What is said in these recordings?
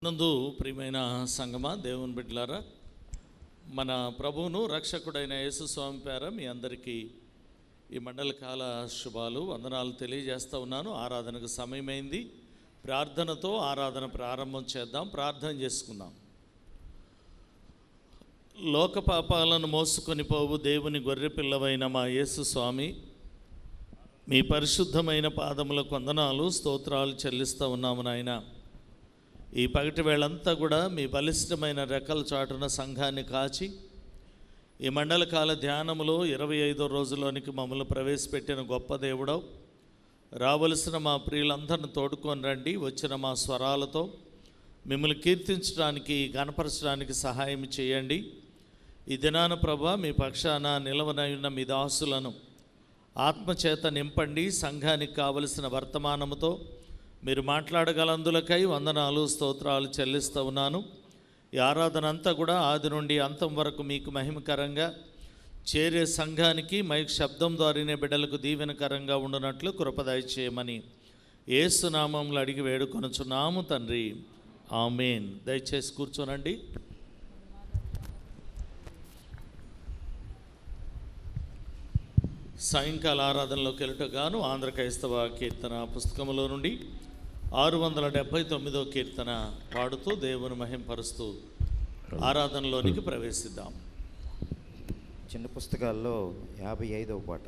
నందు ప్రియమైన సంగమా, దేవుని బిడ్డలారా, మన ప్రభువును రక్షకుడైన యేసు స్వామి పేర మీ అందరికీ ఈ మండల కాల శుభాలు వందనాలు తెలియజేస్తూ ఉన్నాను. ఆరాధనకు సమయమైంది. ప్రార్థనతో ఆరాధన ప్రారంభం చేద్దాం. ప్రార్థన చేసుకుందాం. లోక పాపాలను మోసుకొని పోవు దేవుని గొర్రెపిల్లవైన మా యేసు స్వామి, మీ పరిశుద్ధమైన పాదములకు వందనాలు స్తోత్రాలు చెల్లిస్తూ ఉన్నాము నాయన. ఈ పగటి వేళంతా కూడా మీ బలిష్టమైన రెక్కల చాటున సంఘాన్ని కాచి ఈ మండల కాల ధ్యానములో 25వ రోజులోనికి మమ్మల్ని ప్రవేశపెట్టిన గొప్ప దేవుడవు. రావలసిన మా ప్రియులందరిని తోడుకొని రండి. వచ్చిన మా స్వరాలతో మిమ్మల్ని కీర్తించడానికి, గణపరచడానికి సహాయం చేయండి. ఈ దినాన ప్రభా, మీ పక్షాన నిలవనయున్న మీ దాసులను ఆత్మచేత నింపండి. సంఘానికి కావలసిన వర్తమానముతో మీరు మాట్లాడగలందులకై వందనాలు స్తోత్రాలు చెల్లిస్తూ ఉన్నాను. ఈ ఆరాధన అంతా కూడా ఆది నుండి అంతం వరకు మీకు మహిమకరంగా చేరే సంఘానికి మైక్ శబ్దం ద్వారానే బిడ్డలకు దీవెనకరంగా ఉండునట్లు కృప దయచేయమని యేసు నామములో అడిగి వేడుకొనుచున్నాము తండ్రి, ఆమేన్. దయచేసి కూర్చోనండి. సాయంకాల ఆరాధనలోకి వెళ్ళటగాను ఆంధ్ర క్రైస్తవ కీర్తన పుస్తకంలో నుండి 679వ కీర్తన పాడుతూ దేవుని మహింపరుస్తూ ఆరాధనలోనికి ప్రవేశిద్దాం. చిన్న పుస్తకాల్లో 55వ పాట.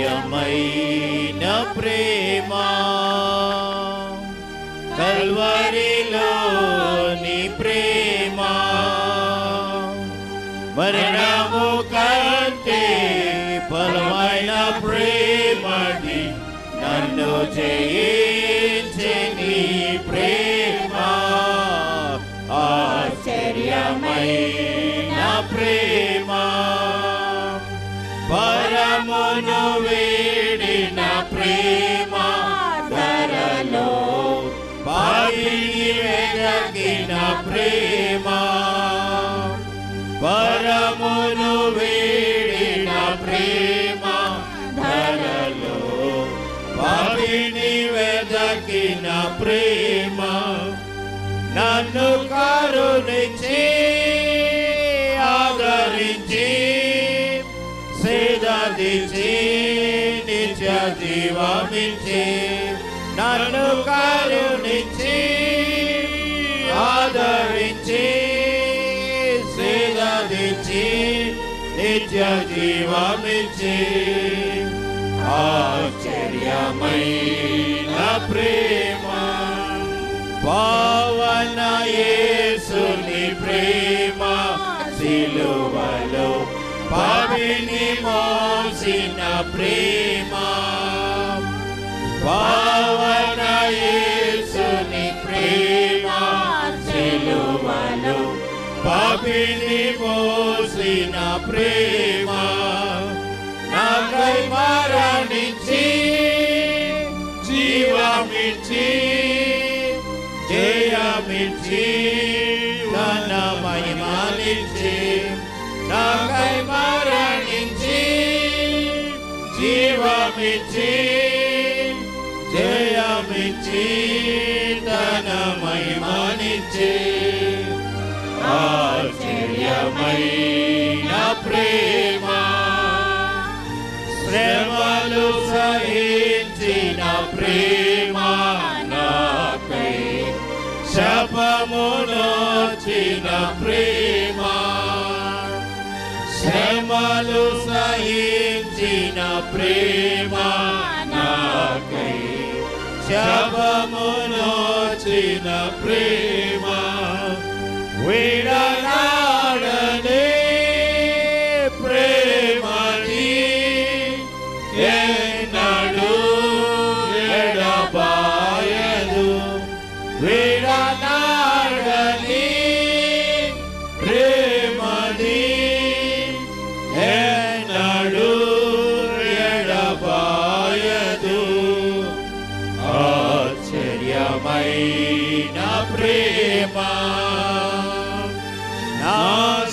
ఆశ్చర్యమైన ప్రేమ కల్వరిలోని ప్రేమ, మరణము కంటే బలమైన ప్రేమది, నన్ను జయించే నీ ప్రేమ. ఆశ్చర్యమైన ప్రేమ, పరమును వీడిన ప్రేమ, ధరలో పాపిని వెదకిన ప్రేమ, పరమును వీడిన ప్రేమ, ధరలో పాపిని వెదకిన ప్రేమ, నన్ను కరుణించి ఆదరించి సేదీచి నిత్య జీవమిచ్చి, నన్ను కరుణించి ఆదరించి సేదీచి నిత్య జీవమిచ్చి, ఆశ్చర్యమైన ప్రేమ, పావన యేసుని ప్రేమ, సిలువలో పాపిని మోసిన ప్రేమ, పావన యేసుని ప్రేమ, సిలువలో పాపిని మోసిన ప్రేమ, నాకై మరణించి జీవమిచ్చి జయమిచ్చి తన మహిమనిచ్చి, నాకై మరణించి జీవమిచ్చి జయమిచ్చి తన మహిమనిచ్చి, ఆశ్చర్యమైన ప్రేమ, శ్రమలు సహించిన ప్రేమ, నాకై శాపమునొచ్చిన ప్రేమ, శ్రమలు సహించిన ప్రేమ నాకై శవమునొచ్చిన ప్రేమ విడనాడని ప్రేమని ఎన్నడూ ఎడబాయదు విడనాడని ప్రేమని ఎన్నడూ ఎడబాయదు ఆశ్చర్యమైన ప్రేమ నా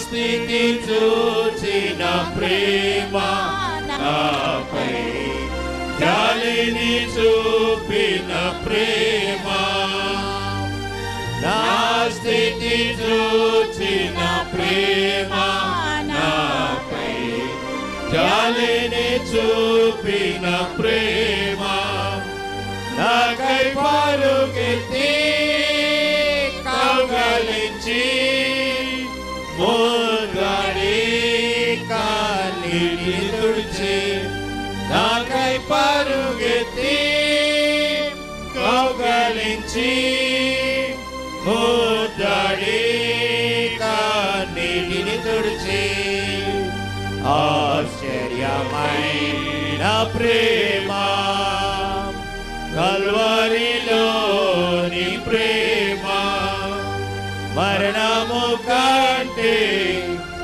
స్థితి చూచిన ప్రేమ నాపై జాలిని చూపిన ప్రేమ నా స్థితి చూచిన ప్రేమ నాపై జాలిని చూపిన ప్రేమ నాకై పరుగెత్తి కౌగలించి మోగాడి కన్నీటి తుడిచి నాకై పరుగెత్తి కౌగలించి మోగాడి కన్నీటిని తుడిచి ఆశ్చర్యమైన ప్రేమ కల్వరిలోని ప్రేమ మరణము కంటే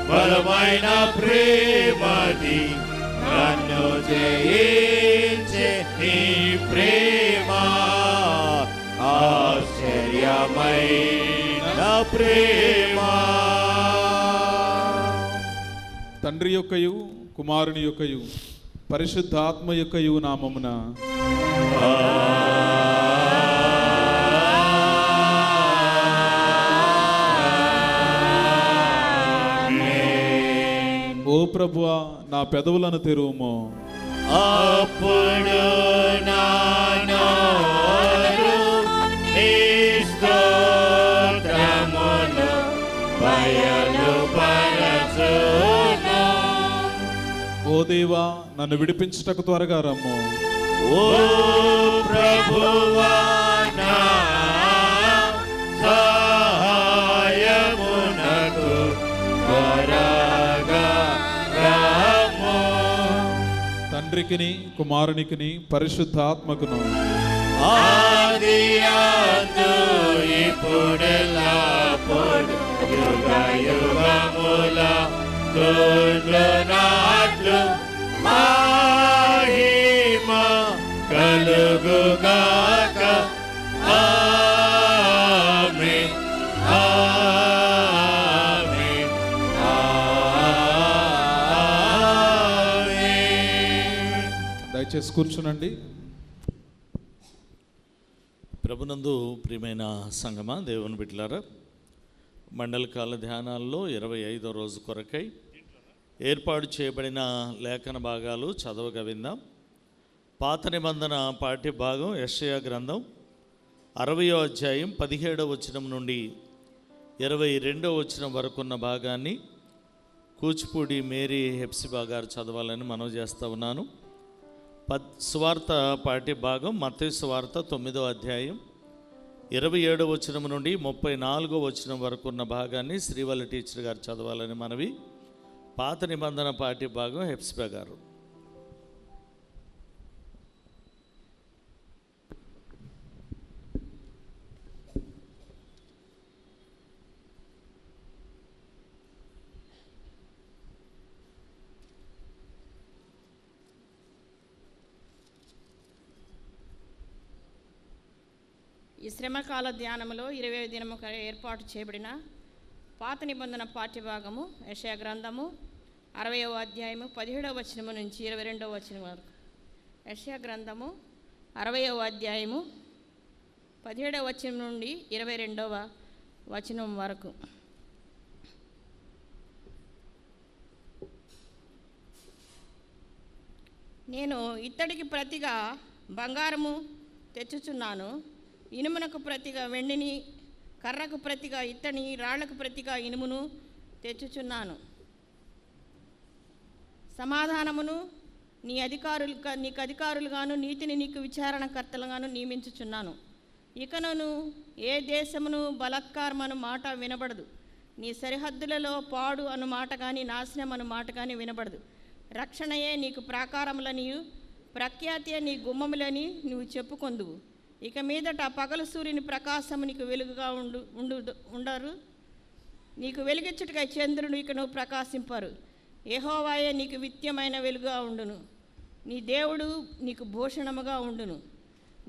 బలమైన ప్రేమది నన్ను జయించే నీ ప్రేమ ఆశ్చర్యమైన ప్రేమ. తండ్రి యొక్కయు కుమారుని యొక్కయు పరిశుద్ధాత్మ యొక్కయు నామమున ఓ ప్రభువా నా పెదవులను తెరువుము అప్పుడు నా నోరు నీ స్తోత్రమును బయలుపరచును. ఓ దేవా నన్ను విడిపించుటకు త్వరగా రమ్ము. ఓ ప్రభువా నా సహాయమునకు త్వరగా రమ్ము. తండ్రికిని కుమారునికిని పరిశుద్ధాత్మకును ఆదియందు ఇప్పుడెల్లప్పుడు యుగ యుగముల నాట్లు మహిమ కలుగుగాక. ఆమేన్ ఆమేన్ ఆమేన్. దయచేసి కూర్చునండి. ప్రభునందు ప్రియమైన సంగమా, దేవుని బిడ్డలారా, మండల కాల ధ్యానాల్లో 25వ రోజు కొరకై ఏర్పాటు చేయబడిన లేఖన భాగాలు చదవగా విందాం. పాత నిబంధన పాఠ్య భాగం యెషయా గ్రంథం 60వ అధ్యాయం 17వ వచనం నుండి 22వ వచనం వరకున్న భాగాన్ని కూచిపూడి మేరీ హెప్సిబా గారు చదవాలని మనవి చేస్తూ ఉన్నాను. సువార్త పాఠ్య భాగం మత్తయి సువార్త 9వ అధ్యాయం 27వ వచనం నుండి 34వ వచనం వరకు ఉన్న భాగాన్ని శ్రీవల్లి టీచర్ గారు చదవాలని మనవి. పాత నిబంధన పాఠ్య భాగం హెప్సిబా గారు. ఈ శ్రమకాల ధ్యానంలో 20వ దినము ఏర్పాటు చేయబడిన పాత నిబంధన పాఠ్యభాగము యెషయా గ్రంథము 60వ అధ్యాయము 17వ వచనము నుంచి 22వ వచనం వరకు. యెషయా గ్రంథము 60వ అధ్యాయము 17వ వచనం నుండి 22వ వచనం వరకు. నేను ఇత్తడికి ప్రతిగా బంగారము తెచ్చుచున్నాను, ఇనుమునకు ప్రతిగా వెండిని, కర్రకు ప్రతిగా ఇత్తడిని, రాళ్లకు ప్రతిగా ఇనుమును తెచ్చుచున్నాను. సమాధానమును నీకు అధికారులుగాను నీతిని నీకు విచారణకర్తలుగాను నియమించుచున్నాను. ఇకను ఏ దేశమును బలాత్కారమను మాట వినబడదు. నీ సరిహద్దులలో పాడు అను మాట కానీ నాశనం అను మాట కానీ వినబడదు. రక్షణయే నీకు ప్రాకారములనియు ప్రఖ్యాతియే నీ గుమ్మములని నువ్వు చెప్పుకొందువు. ఇక మీదట పగలు సూర్యుని ప్రకాశము నీకు వెలుగుగా ఉండరు. నీకు వెలుగిచ్చుటకై చంద్రుడు ఇక నువ్వు ప్రకాశింపరు. యెహోవాయే నీకు నిత్యమైన వెలుగుగా ఉండును. నీ దేవుడు నీకు భూషణముగా ఉండును.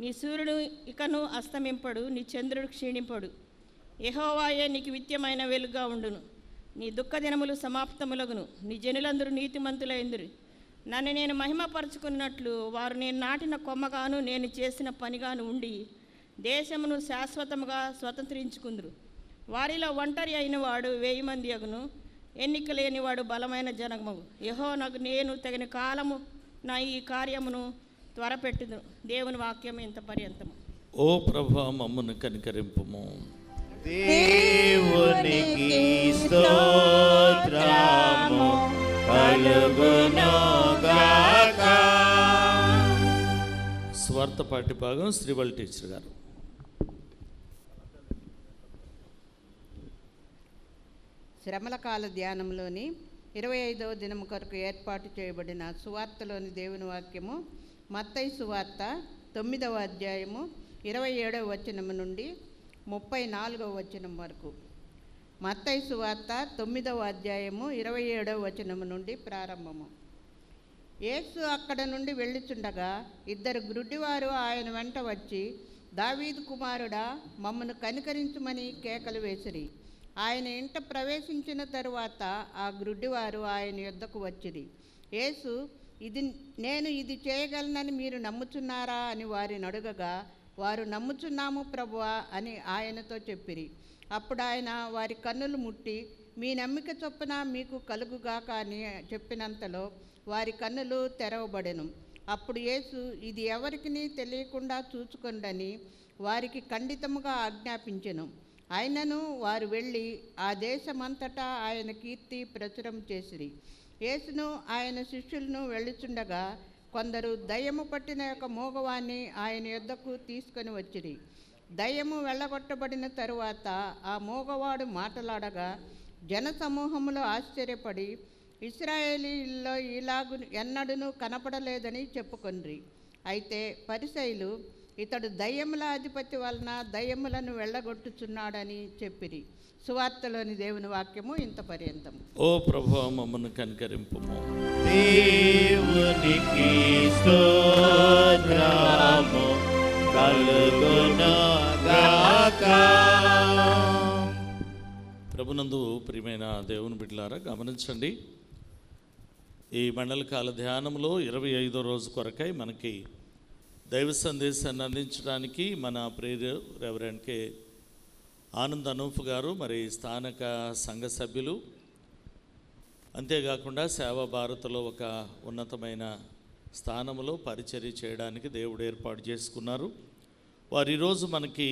నీ సూర్యుడు ఇకను అస్తమింపడు, నీ చంద్రుడు క్షీణింపడు. యెహోవాయే నీకు నిత్యమైన వెలుగుగా ఉండును. నీ దుఃఖ దినములు సమాప్తములగును. నీ జనులందరూ నీతిమంతులైందురు. నన్ను నేను మహిమపరచుకున్నట్లు వారు నేను నాటిన కొమ్మగాను నేను చేసిన పనిగాను ఉండి దేశమును శాశ్వతముగా స్వతంత్రించుకుందురు. వారిలో ఒంటరి అయిన వాడు 1000 మంది అగును. ఎన్నిక లేనివాడు బలమైన జనమగు. యెహోవాకు నేను తగిన కాలము నా ఈ కార్యమును త్వరపెట్టుదు. దేవుని వాక్యం ఇంత పర్యంతము. ఓ ప్రభువా, మమ్మను కనికరింపుము. దేవునికి స్తోత్రము కలుగును గాక. స్వార్థ పాఠ్యభాగం శ్రీవల్ టీచర్ గారు. శ్రమల కాల ధ్యానంలోని 25వ దినము కొరకు ఏర్పాటు చేయబడిన సువార్తలోని దేవుని వాక్యము మత్తయి సువార్త 9వ అధ్యాయము 27వ వచనము నుండి 34వ వచనం వరకు. మత్తయి సువార్త 9వ అధ్యాయము 27వ వచనము నుండి ప్రారంభము. యేసు అక్కడ నుండి వెళ్ళుచుండగా 2 గ్రుడ్డివారు ఆయన వెంట వచ్చి, దావీదు కుమారుడా, మమ్మను కనికరించుమని కేకలు వేసిరి. ఆయన ఇంట ప్రవేశించిన తరువాత ఆ గ్రుడ్డివారు ఆయన యొద్దకు వచ్చిరి. యేసు, నేను ఇది చేయగలనని మీరు నమ్ముచున్నారా అని వారిని అడుగగా, వారు నమ్ముచున్నాము ప్రభువా అని ఆయనతో చెప్పిరి. అప్పుడు ఆయన వారి కన్నులు ముట్టి, మీ నమ్మిక చొప్పున మీకు కలుగుగాక అని చెప్పినంతలో వారి కన్నులు తెరవబడెను. అప్పుడు యేసు, ఇది ఎవరికిని తెలియకుండా చూచుకొండని వారికి ఖండితముగా ఆజ్ఞాపించెను. అయినను వారు వెళ్ళి ఆ దేశమంతటా ఆయన కీర్తి ప్రచురం చేసిరి. యేసును ఆయన శిష్యులను వెళ్ళుచుండగా కొందరు దయ్యము పట్టిన యొక్క మూగవాణ్ణి ఆయన యొద్దకు తీసుకొని వచ్చిరి. దయ్యము వెళ్ళగొట్టబడిన తరువాత ఆ మూగవాడు మాట్లాడగా జనసమూహములో ఆశ్చర్యపడి, ఇశ్రాయేలీల్లో ఇలాగు ఎన్నడూనూ కనపడలేదని చెప్పుకొండ్రి. అయితే పరిసయ్యులు, ఇతడు దయ్యముల అధిపతి వలన దయ్యములను వెళ్ళగొట్టుచున్నాడని చెప్పిరి. సువార్తలోని దేవుని వాక్యము ఇంత పర్యంతము. ఓ ప్రభువా, మమ్మను కనికరింపుము. దేవునికి స్తోత్రము కలుగును గాక. ప్రభునందు ప్రియమైన దేవుని బిడ్డలారా, గమనించండి. ఈ మండల కాల ధ్యానంలో 25వ రోజు కొరకై మనకి దైవ సందేశాన్ని అందించడానికి మన ప్రియ రెవరెండ్ కే ఆనంద్ అనూఫ్ గారు, మరి స్థానిక సంఘ సభ్యులు, అంతేకాకుండా సేవా భారత్లో ఒక ఉన్నతమైన స్థానంలో పరిచర్య చేయడానికి దేవుడు ఏర్పాటు చేసుకున్నారు. వారు ఈరోజు మనకి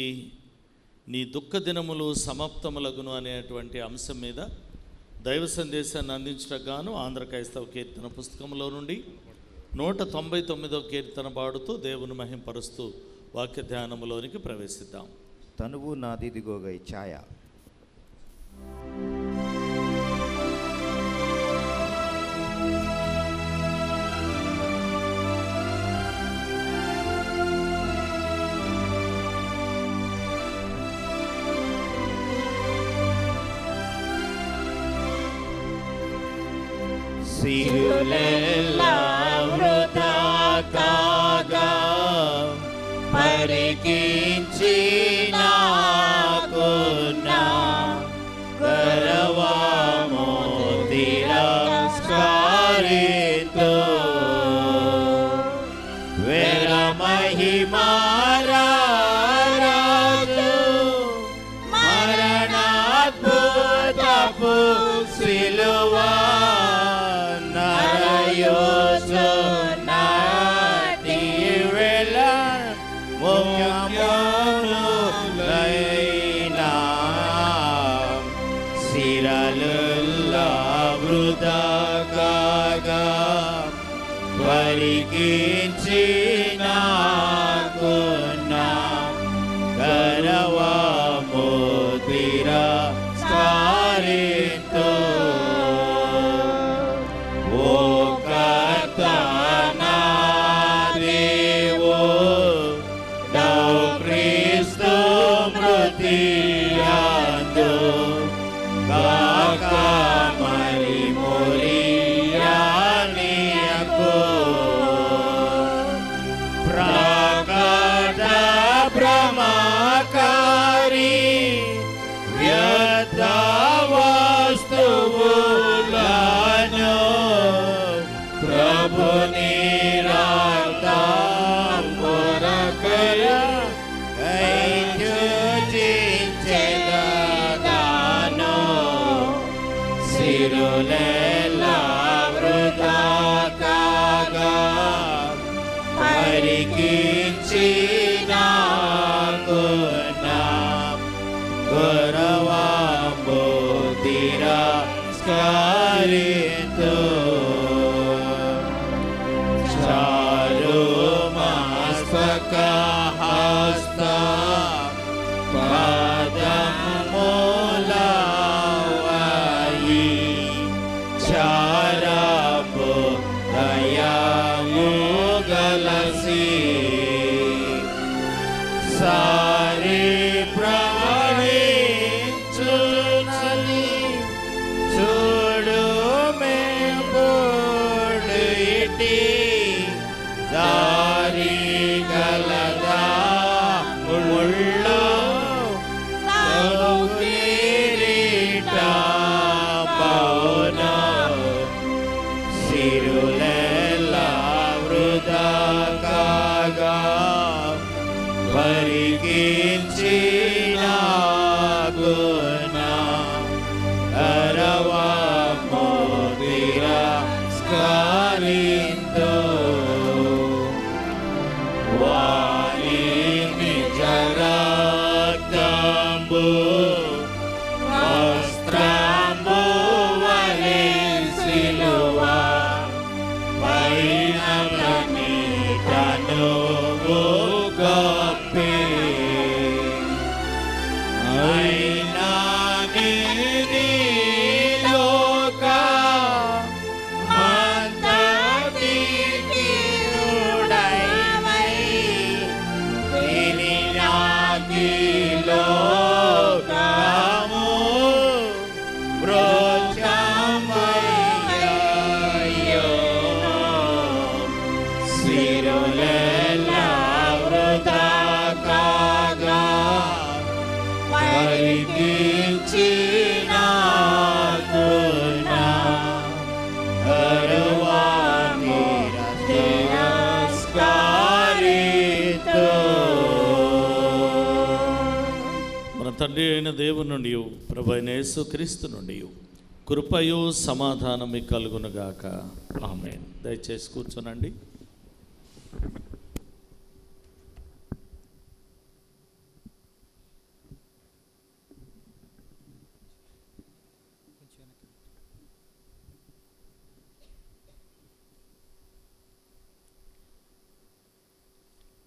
నీ దుఃఖ దినములు సమాప్తములగును అనేటువంటి అంశం మీద దైవ సందేశాన్ని అందించడానికి గాను ఆంధ్ర క్రైస్తవ కీర్తన పుస్తకంలో నుండి 199వ కీర్తన పాడుతూ దేవుని మహింపరుస్తూ వాక్య ధ్యానములోనికి ప్రవేశిద్దాం. తనువు నాదిదిగోగై ఛాయ. సిరులెల్లా వృథా కాగా పరికించి నాకున్నా గర్వము తిరస్కారితో వేల మహిమారాజు మరణాద్భుతపు సిలువా నరయోసు నాటి వేళ ముఖ్యములైన సిరలుల్లా వృథా కాగా ప్రకట భ్రమకారి వ్యర్థ వస్తువులను ప్రభుని రాజ్యం కొరకై చూచించెదగాను. సిరులెల్లా వృథా కాగా పరికించినాకున్నా గౌరవంబు తిరస్కరితు. చారుమస్తకహస్త పాదములవయి చారపు దయాయుగలసి సారి ప్రాణించునని చూడు మేపుడిటి దారి గలదా ముళ్ళ కిరీట పౌన సిరులెల్లా వృథా కాగా పరికించినాకున్నా అరవము తిరస్కరింతు. వారి నిజ రక్తంబు వస్త్రంబు వలె సిలువ పైనని తనువు గొప్పే. అయినా లోక మంతటికి ఉడైవై తిరినాకి లోకము బ్రోచమయ్యో. సిరులెల్లా వృథా కాగా పరికించినాకున్నా అరవము తిరస్కరితు. మన తండ్రి అయిన దేవుని నుండి ప్రభు అయిన యేసుక్రీస్తు నుండి కృపయు సమాధానం మీకు కలుగునుగాక. ఆమేన్. దయచేసి కూర్చోనండి.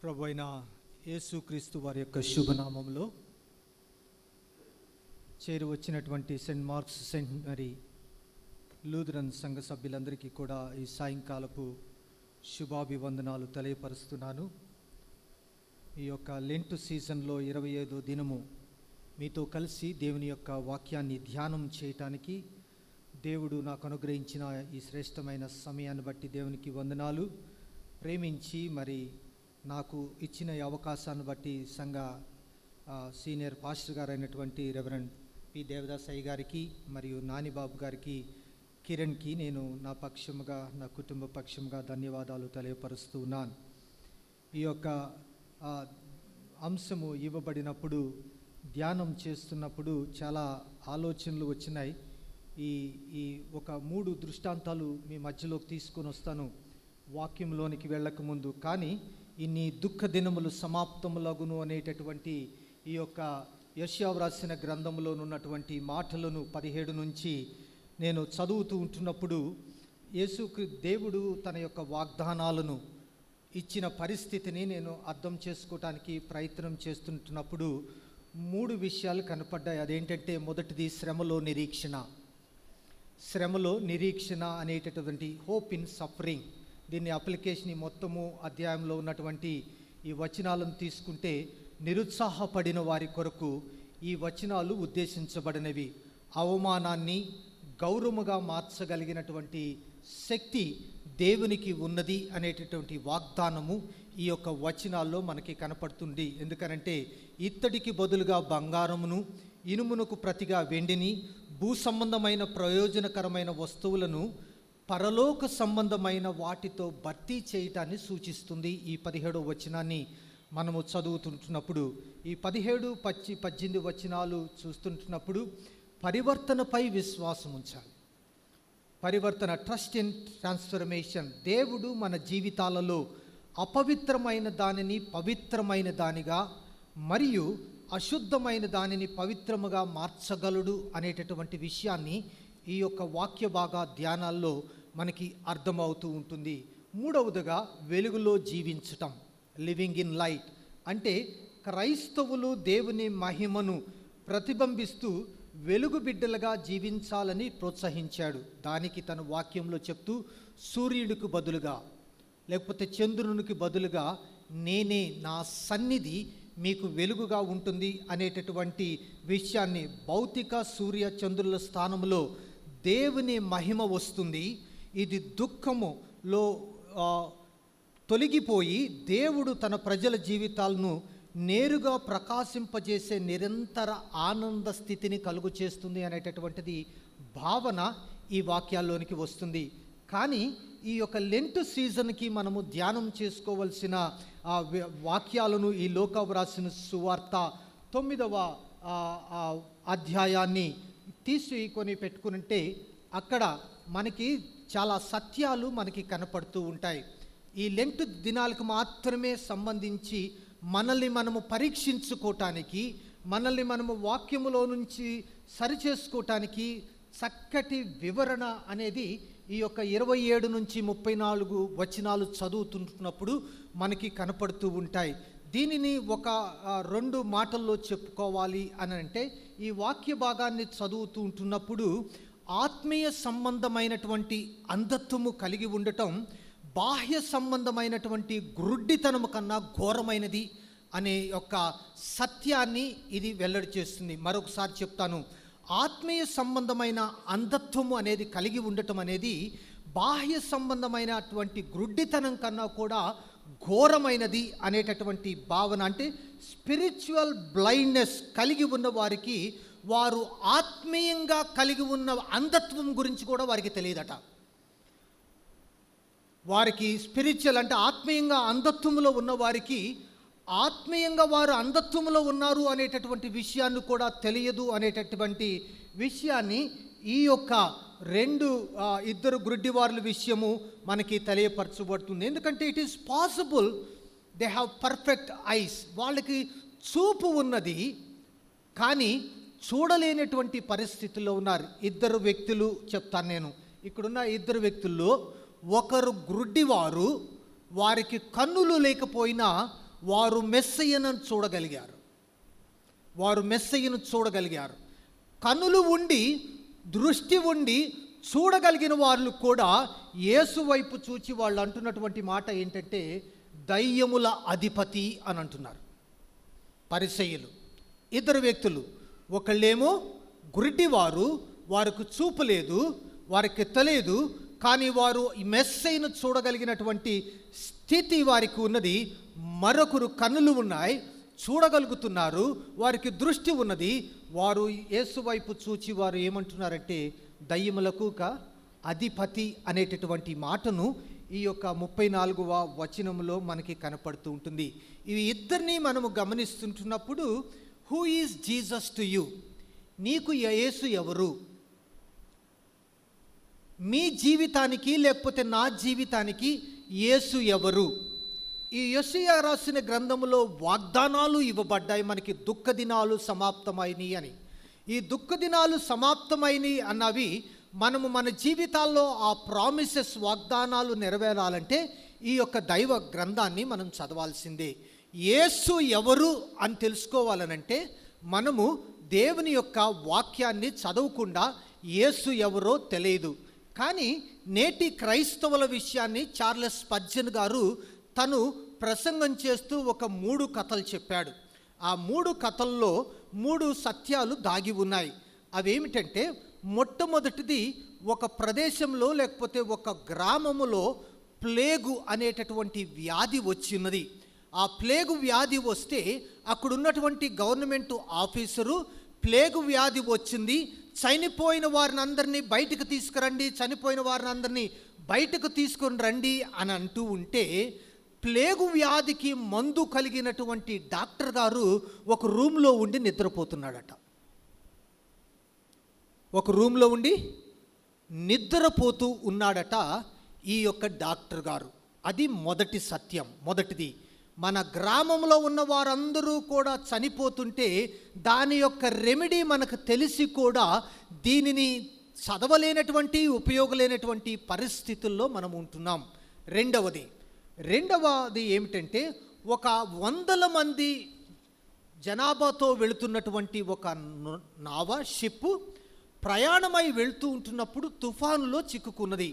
ప్రభు అయిన యేసుక్రీస్తు వారి యొక్క శుభనామంలో చేరి వచ్చినటువంటి Saint Mark's Saint Mary Lutheran సంఘ సభ్యులందరికీ కూడా ఈ సాయంకాలపు శుభాభివందనాలు తెలియపరుస్తున్నాను. ఈ యొక్క లెంట్ సీజన్లో 25వ దినము మీతో కలిసి దేవుని యొక్క వాక్యాన్ని ధ్యానం చేయటానికి దేవుడు నాకు అనుగ్రహించిన ఈ శ్రేష్టమైన సమయాన్ని బట్టి దేవునికి వందనాలు. ప్రేమించి మరి నాకు ఇచ్చిన ఈ అవకాశాన్ని బట్టి సంఘ సీనియర్ పాస్టర్ గారు అయినటువంటి రెవరెండ్ పి దేవదాస్ అయ్య గారికి మరియు నానిబాబు గారికి కిరణ్కి నేను నా పక్షముగా నా కుటుంబ పక్షముగా ధన్యవాదాలు తెలియపరుస్తూ ఉన్నాను. ఈ యొక్క అంశము ఇవ్వబడినప్పుడు ధ్యానం చేస్తున్నప్పుడు చాలా ఆలోచనలు వచ్చినాయి. ఈ ఒక 3 దృష్టాంతాలు మీ మధ్యలోకి తీసుకొని వస్తాను వాక్యంలోనికి వెళ్ళకముందు. కానీ ఇన్ని దుఃఖ దినములు సమాప్తములగును అనేటటువంటి ఈ యొక్క యెషయా వ్రాసిన గ్రంథంలో ఉన్నటువంటి మాటలను 17 నుంచి నేను చదువుతూ ఉంటున్నప్పుడు యేసుకు దేవుడు తన యొక్క వాగ్దానాలను ఇచ్చిన పరిస్థితిని నేను అర్థం చేసుకోవటానికి ప్రయత్నం చేస్తుంటున్నప్పుడు 3 విషయాలు కనపడ్డాయి. అదేంటంటే మొదటిది శ్రమలో నిరీక్షణ అనేటటువంటి హోప్ ఇన్ సఫరింగ్. దీన్ని అప్లికేషన్ మొత్తము అధ్యాయంలో ఉన్నటువంటి ఈ వచనాలను తీసుకుంటే నిరుత్సాహపడిన వారి కొరకు ఈ వచనాలు ఉద్దేశించబడినవి. అవమానాన్ని గౌరవముగా మార్చగలిగినటువంటి శక్తి దేవునికి ఉన్నది అనేటటువంటి వాగ్దానము ఈ యొక్క వచనాల్లో మనకి కనపడుతుంది. ఎందుకనంటే ఇత్తడికి బదులుగా బంగారమును, ఇనుమునకు ప్రతిగా వెండిని, భూ సంబంధమైన ప్రయోజనకరమైన వస్తువులను పరలోక సంబంధమైన వాటితో భర్తీ చేయటాన్ని సూచిస్తుంది. ఈ 17వ వచనాన్ని మనము చదువుతుంటున్నప్పుడు, ఈ 17, 18 వచనాలు చూస్తుంటున్నప్పుడు పరివర్తనపై విశ్వాసం ఉంచాలి. పరివర్తన, ట్రస్ట్ ఇన్ ట్రాన్స్ఫర్మేషన్. దేవుడు మన జీవితాలలో అపవిత్రమైన దానిని పవిత్రమైన దానిగా మరియు అశుద్ధమైన దానిని పవిత్రముగా మార్చగలడు అనేటటువంటి విషయాన్ని ఈ యొక్క వాక్య భాగ ధ్యానాల్లో మనకి అర్థమవుతూ ఉంటుంది. మూడవదిగా వెలుగులో జీవించటం, లివింగ్ ఇన్ లైట్. అంటే క్రైస్తవులు దేవుని మహిమను ప్రతిబింబిస్తూ వెలుగు బిడ్డలుగా జీవించాలని ప్రోత్సహించాడు. దానికి తన వాక్యంలో చెప్తూ, సూర్యుడికి బదులుగా లేకపోతే చంద్రునికి బదులుగా నేనే, నా సన్నిధి మీకు వెలుగుగా ఉంటుంది అనేటటువంటి విషయాన్ని, భౌతిక సూర్య చంద్రుల స్థానంలో దేవుని మహిమ వస్తుంది. ఇది దుఃఖములో తొలగిపోయి దేవుడు తన ప్రజల జీవితాలను నేరుగా ప్రకాశింపజేసే నిరంతర ఆనంద స్థితిని కలుగు చేస్తుంది అనేటటువంటిది భావన ఈ వాక్యాల్లోనికి వస్తుంది. కానీ ఈ యొక్క లెంట్ సీజన్కి మనము ధ్యానం చేసుకోవలసిన వాక్యాలను ఈ లోకావు రాసిన సువార్త 9వ అధ్యాయాన్ని తీసుకొని పెట్టుకుంటే అక్కడ మనకి చాలా సత్యాలు మనకి కనపడుతూ ఉంటాయి. ఈ లెంట్ దినాలకు మాత్రమే సంబంధించి మనల్ని మనము పరీక్షించుకోవటానికి, మనల్ని మనము వాక్యములో నుంచి సరిచేసుకోవటానికి చక్కటి వివరణ అనేది ఈ యొక్క 27 నుంచి 34 వచనాలు చదువుతున్నప్పుడు మనకి కనపడుతూ ఉంటాయి. దీనిని ఒక 2 మాటల్లో చెప్పుకోవాలి అని అంటే, ఈ వాక్య భాగాన్ని చదువుతూ ఉంటున్నప్పుడు ఆత్మీయ సంబంధమైనటువంటి అంధత్వము కలిగి ఉండటం బాహ్య సంబంధమైనటువంటి గ్రుడ్డితనము కన్నా ఘోరమైనది అనే యొక్క సత్యాన్ని ఇది వెల్లడి చేస్తుంది. మరొకసారి చెప్తాను, ఆత్మీయ సంబంధమైన అంధత్వము అనేది కలిగి ఉండటం అనేది బాహ్య సంబంధమైనటువంటి గ్రుడ్డితనం కన్నా కూడా ఘోరమైనది అనేటటువంటి భావన. అంటే స్పిరిచువల్ బ్లైండ్నెస్ కలిగి ఉన్న వారికి, వారు ఆత్మీయంగా కలిగి ఉన్న అంధత్వం గురించి కూడా వారికి తెలియదట. వారికి స్పిరిచువల్ అంటే ఆత్మీయంగా అంధత్వములో ఉన్న వారికి, ఆత్మీయంగా వారు అంధత్వములో ఉన్నారు అనేటటువంటి విషయాన్ని కూడా తెలియదు అనేటటువంటి విషయాన్ని ఈ యొక్క 2 గుడ్డివారుల విషయము మనకి తెలియపరచబడుతుంది. ఎందుకంటే it is possible they have perfect ice, వాళ్ళకి చూపు ఉన్నది కానీ చూడలేనటువంటి పరిస్థితుల్లో ఉన్నారు. 2 వ్యక్తులు చెప్తాను నేను. ఇక్కడున్న 2 వ్యక్తుల్లో ఒకరు గ్రుడ్డివారు, వారికి కన్నులు లేకపోయినా వారు మెస్సయ్యను చూడగలిగారు. కన్నులు ఉండి, దృష్టి ఉండి చూడగలిగిన వాళ్ళు కూడా యేసు వైపు చూచి వాళ్ళు అంటున్నటువంటి మాట ఏంటంటే, దయ్యముల అధిపతి అని అంటున్నారు పరిసయ్యులు. 2 వ్యక్తులు, ఒకళ్ళేమో గుడ్డివారు, వారికి చూపు లేదు, వారికి తెలియదు, కానీ వారు ఈ మెస్సయ్యను చూడగలిగినటువంటి స్థితి వారికి ఉన్నది. మరొకరు కన్నులు ఉన్నాయి, చూడగలుగుతున్నారు, వారికి దృష్టి ఉన్నది. వారు యేసు వైపు చూచి వారు ఏమంటున్నారంటే, దయ్యములకు అధిపతి అనేటటువంటి మాటను ఈ యొక్క 34వ వచనంలో మనకి కనపడుతూ ఉంటుంది. ఇవి ఇద్దరిని మనము గమనిస్తుంటున్నప్పుడు, who is Jesus to you? నీకు యేసు ఎవరు? మీ జీవితానికి లేకపోతే నా జీవితానికి యేసు ఎవరు? ఈ యెషయా రాసిన గ్రంథములో వాగ్దానాలు ఇవ్వబడ్డాయి మనకి, దుఃఖ దినాలు సమాప్తమైనవి అని. ఈ దుఃఖ దినాలు సమాప్తమైనవి అన్నవి మనము మన జీవితాల్లో ఆ ప్రామిసెస్, వాగ్దానాలు నెరవేరాలంటే ఈ యొక్క దైవ గ్రంథాన్ని మనం చదవాల్సిందే. యేసు ఎవరు అని తెలుసుకోవాలనంటే మనము దేవుని యొక్క వాక్యాన్ని చదవకుండా యేసు ఎవరో తెలియదు. కానీ నేటి క్రైస్తవుల విషయాన్ని చార్లెస్ స్పర్జన్ గారు తను ప్రసంగం చేస్తూ ఒక 3 కథలు చెప్పాడు. ఆ 3 కథల్లో 3 సత్యాలు దాగి ఉన్నాయి. అవేమిటంటే, మొట్టమొదటిది, ఒక ప్రదేశంలో లేకపోతే ఒక గ్రామములో ప్లేగు అనేటటువంటి వ్యాధి వచ్చినది. ఆ ప్లేగు వ్యాధి వస్తే అక్కడున్నటువంటి గవర్నమెంట్ ఆఫీసరు ప్లేగు వ్యాధి వచ్చింది, చనిపోయిన వారిని అందరినీ బయటకు తీసుకురండి, చనిపోయిన వారిని అందరినీ బయటకు తీసుకొని రండి అని అంటూ ఉంటే, ప్లేగు వ్యాధికి మందు కలిగినటువంటి డాక్టర్ గారు ఒక రూమ్లో ఉండి నిద్రపోతున్నాడట. ఒక రూమ్లో ఉండి నిద్రపోతూ ఉన్నాడట ఈ యొక్క డాక్టర్ గారు. అది మొదటి సత్యం. మొదటిది, మన గ్రామంలో ఉన్న వారందరూ కూడా చనిపోతుంటే దాని యొక్క రెమెడీ మనకు తెలిసి కూడా దీనిని చదవలేనటువంటి ఉపయోగలేనటువంటి పరిస్థితుల్లో మనం ఉంటున్నాం. రెండవది ఏమిటంటే, ఒక 100 మంది జనాభాతో వెళుతున్నటువంటి ఒక నావ, షిప్ ప్రయాణమై వెళుతూ ఉంటున్నప్పుడు తుఫానులో చిక్కుకున్నది.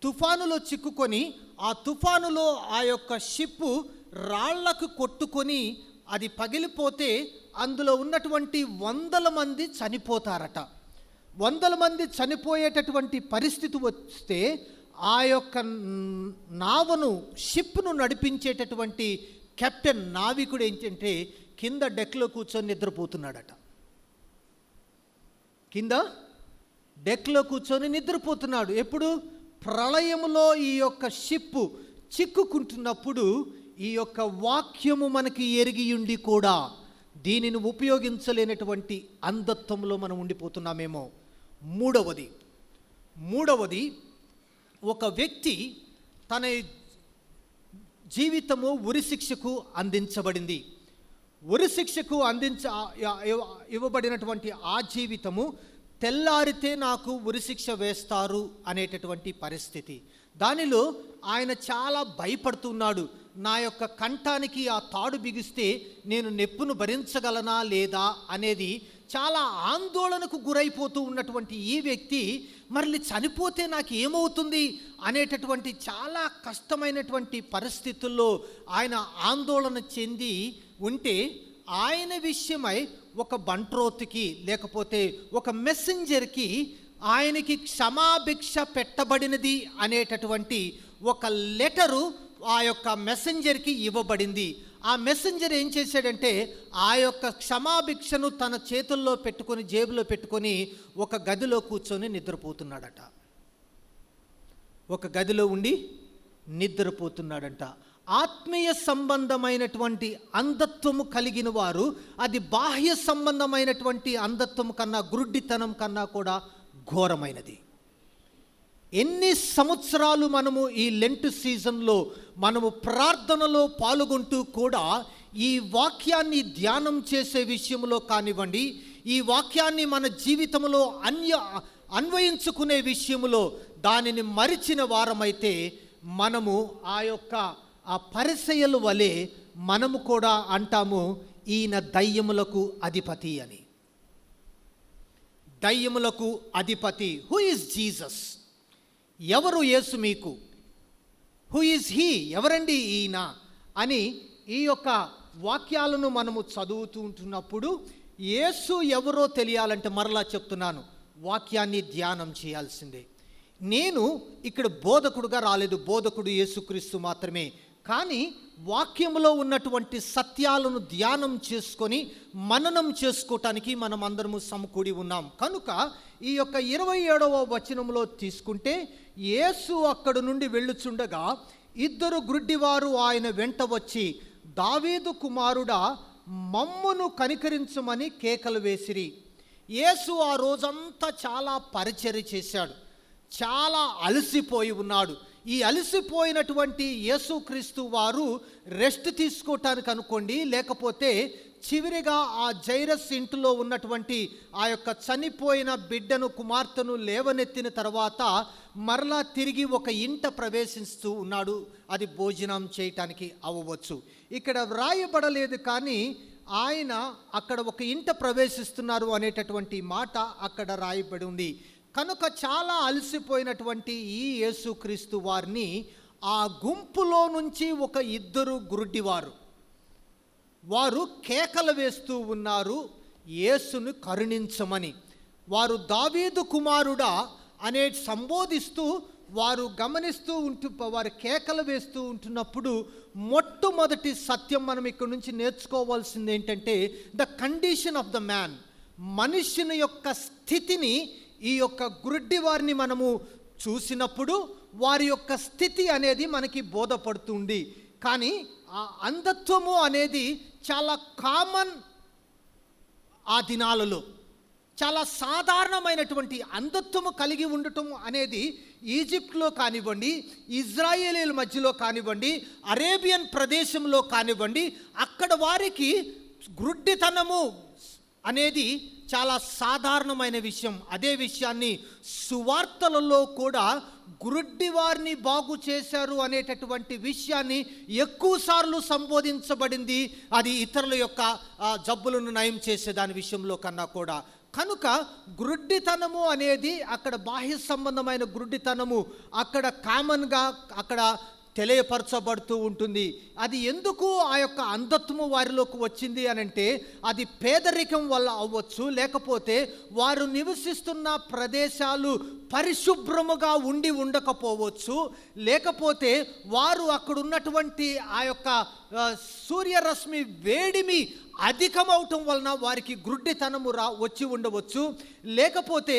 తుఫానులో చిక్కుకొని ఆ తుఫానులో ఆ యొక్క షిప్పు రాళ్లకు కొట్టుకొని అది పగిలిపోతే అందులో ఉన్నటువంటి 100 మంది చనిపోతారట. 100 మంది చనిపోయేటటువంటి పరిస్థితి వస్తే ఆ యొక్క నావను, షిప్ను నడిపించేటటువంటి కెప్టెన్, నావికుడు ఏంటంటే కింద డెక్లో కూర్చొని నిద్రపోతున్నాడట. కింద డెక్లో కూర్చొని నిద్రపోతున్నాడు. ఎప్పుడు? ప్రళయములో ఈ యొక్క షిప్పు చిక్కుకుంటున్నప్పుడు ఈ యొక్క వాక్యము మనకి ఎరిగియుండి కూడా దీనిని ఉపయోగించలేనటువంటి అంధత్వంలో మనం ఉండిపోతున్నామేమో. మూడవది ఒక వ్యక్తి తన జీవితము ఉరిశిక్షకు అందించబడింది. ఉరిశిక్షకు ఇవ్వబడినటువంటి ఆ జీవితము తెల్లారితే నాకు ఉరిశిక్ష వేస్తారు అనేటటువంటి పరిస్థితి. దానిలో ఆయన చాలా భయపడుతున్నాడు. నా యొక్క కంఠానికి ఆ తాడు బిగిస్తే నేను నొప్పును భరించగలనా లేదా అనేది చాలా ఆందోళనకు గురైపోతూ ఉన్నటువంటి ఈ వ్యక్తి మళ్ళీ చనిపోతే నాకు ఏమవుతుంది అనేటటువంటి చాలా కష్టమైనటువంటి పరిస్థితుల్లో ఆయన ఆందోళన చెంది ఉంటే, ఆయన విషయమై ఒక బంట్రోత్కి లేకపోతే ఒక మెసెంజర్కి ఆయనకి క్షమాభిక్ష పెట్టబడినది అనేటటువంటి ఒక లెటరు ఆ యొక్క మెసెంజర్కి ఇవ్వబడింది. ఆ మెసెంజర్ ఏం చేశాడంటే ఆ యొక్క క్షమాభిక్షను తన చేతుల్లో పెట్టుకొని, జేబులో పెట్టుకొని ఒక గదిలో కూర్చొని నిద్రపోతున్నాడట. ఒక గదిలో ఉండి నిద్రపోతున్నాడంట. ఆత్మీయ సంబంధమైనటువంటి అంధత్వము కలిగిన వారు అది బాహ్య సంబంధమైనటువంటి అంధత్వం కన్నా, గురుడ్డితనం కన్నా కూడా ఘోరమైనది. ఎన్ని సంవత్సరాలు మనము ఈ లెంట్ సీజన్లో మనము ప్రార్థనలో పాల్గొంటూ కూడా ఈ వాక్యాన్ని ధ్యానం చేసే విషయంలో కానివ్వండి, ఈ వాక్యాన్ని మన జీవితంలో అన్వయించుకునే విషయంలో దానిని మరిచిన వారమైతే మనము ఆ పరిసయ్యుల వలె మనము కూడా అంటాము, ఈయన దయ్యములకు అధిపతి అని. దయ్యములకు అధిపతి. Who is Jesus? ఎవరు యేసు మీకు? Who is he? ఎవరండి ఈయన అని ఈ యొక్క వాక్యాలను మనము చదువుతూ ఉంటున్నప్పుడు యేసు ఎవరో తెలియాలంటే మరలా చెప్తున్నాను, వాక్యాన్ని ధ్యానం చేయాల్సిందే. నేను ఇక్కడ బోధకుడుగా రాలేదు, బోధకుడు యేసుక్రీస్తు మాత్రమే. కానీ వాక్యంలో ఉన్నటువంటి సత్యాలను ధ్యానం చేసుకొని మననం చేసుకోవటానికి మనం అందరము సమకూడి ఉన్నాం. కనుక ఈ యొక్క 27వ వచనంలో తీసుకుంటే, యేసు అక్కడ నుండి వెళ్ళుచుండగా 2 గ్రుడ్డివారు ఆయన వెంట వచ్చి, దావీదు కుమారుడా మమ్మును కనికరించమని కేకలు వేసిరి. యేసు ఆ రోజంతా చాలా పరిచర్య చేశాడు, చాలా అలసిపోయి ఉన్నాడు. ఈ అలసిపోయినటువంటి యేసుక్రీస్తు వారు రెస్ట్ తీసుకోవటానికి అనుకోండి, లేకపోతే చివరిగా ఆ జైరస్ ఇంటిలో ఉన్నటువంటి ఆ యొక్క చనిపోయిన బిడ్డను, కుమార్తెను లేవనెత్తిన తర్వాత మరలా తిరిగి ఒక ఇంట ప్రవేశిస్తూ ఉన్నాడు. అది భోజనం చేయటానికి అవ్వచ్చు. ఇక్కడ వ్రాయబడలేదు, కానీ ఆయన అక్కడ ఒక ఇంట ప్రవేశిస్తున్నారు అనేటటువంటి మాట అక్కడ రాయబడి ఉంది. కనుక చాలా అలసిపోయినటువంటి ఈ యేసుక్రీస్తు వారిని ఆ గుంపులో నుంచి ఒక 2 గురుడ్డివారు వారు కేకలు వేస్తూ ఉన్నారు, యేసును కరుణించమని. వారు దావీదు కుమారుడా అనే సంబోధిస్తూ వారు గమనిస్తూ వారు కేకలు వేస్తూ ఉంటున్నప్పుడు మొట్టమొదటి సత్యం మనం ఇక్కడ నుంచి నేర్చుకోవాల్సింది ఏంటంటే the condition of the man. మనుష్యుని యొక్క స్థితిని ఈ యొక్క గుడ్డి వారిని మనము చూసినప్పుడు వారి యొక్క స్థితి అనేది మనకి బోధపడుతుంది. కానీ ఆ అంధత్వము అనేది చాలా కామన్. ఆ దినాలలో చాలా సాధారణమైనటువంటి అంధత్వము కలిగి ఉండటం అనేది ఈజిప్ట్లో కానివ్వండి, ఇజ్రాయేలీల మధ్యలో కానివ్వండి, అరేబియన్ ప్రదేశంలో కానివ్వండి, అక్కడ వారికి గ్రుడ్డితనము అనేది చాలా సాధారణమైన విషయం. అదే విషయాన్ని సువార్తలలో కూడా గురుడ్డి వారిని బాగు చేశారు అనేటటువంటి విషయాన్ని ఎక్కువసార్లు సంబోధించబడింది. అది ఇతరుల యొక్క జబ్బులను నయం చేసే దాని విషయంలో కన్నా కూడా. కనుక గ్రుడ్డితనము అనేది అక్కడ బాహ్య సంబంధమైన గ్రుడ్డితనము అక్కడ కామన్గా అక్కడ తెలియపరచబడుతూ ఉంటుంది. అది ఎందుకు ఆ యొక్క అంధత్వము వారిలోకి వచ్చింది అనంటే అది పేదరికం వల్ల అవ్వచ్చు, లేకపోతే వారు నివసిస్తున్న ప్రదేశాలు పరిశుభ్రముగా ఉండకపోవచ్చు, లేకపోతే వారు అక్కడ ఉన్నటువంటి ఆ యొక్క సూర్యరశ్మి వేడిమి అధికమవటం వలన వారికి గ్రుడ్డితనము వచ్చి ఉండవచ్చు, లేకపోతే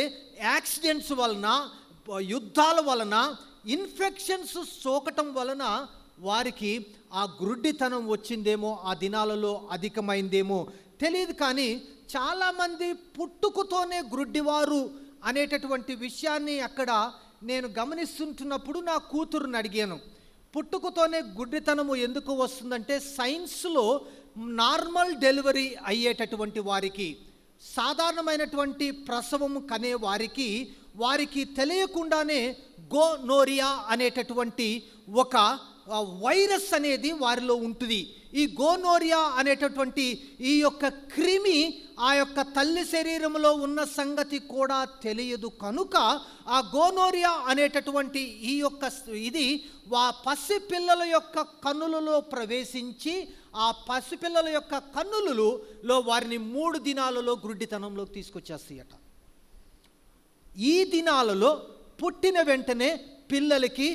యాక్సిడెంట్స్ వలన, యుద్ధాల వలన, ఇన్ఫెక్షన్స్ సోకటం వలన వారికి ఆ గ్రుడ్డితనం వచ్చిందేమో, ఆ దినాలలో అధికమైందేమో తెలియదు. కానీ చాలామంది పుట్టుకతోనే గ్రుడ్డివారు అనేటటువంటి విషయాన్ని అక్కడ నేను గమనిస్తుంటున్నప్పుడు నా కూతురుని అడిగాను, పుట్టుకతోనే గుడ్డితనము ఎందుకు వస్తుందంటే సైన్స్లో నార్మల్ డెలివరీ అయ్యేటటువంటి వారికి, సాధారణమైనటువంటి ప్రసవం కనే వారికి తెలియకుండానే గోనోరియా అనేటటువంటి ఒక వైరస్ అనేది వారిలో ఉంటుంది. ఈ గోనోరియా అనేటటువంటి ఈ యొక్క క్రిమి ఆ యొక్క తల్లి శరీరంలో ఉన్న సంగతి కూడా తెలియదు. కనుక ఆ గోనోరియా అనేటటువంటి ఈ యొక్క ఇది పసిపిల్లల యొక్క కన్నులలో ప్రవేశించి ఆ పసిపిల్లల యొక్క కన్నులలో వారిని 3 దినాలలో గ్రుడ్డితనంలోకి తీసుకొచ్చేస్తాయట. ఈ దినాలలో పుట్టిన వెంటనే పిల్లలకి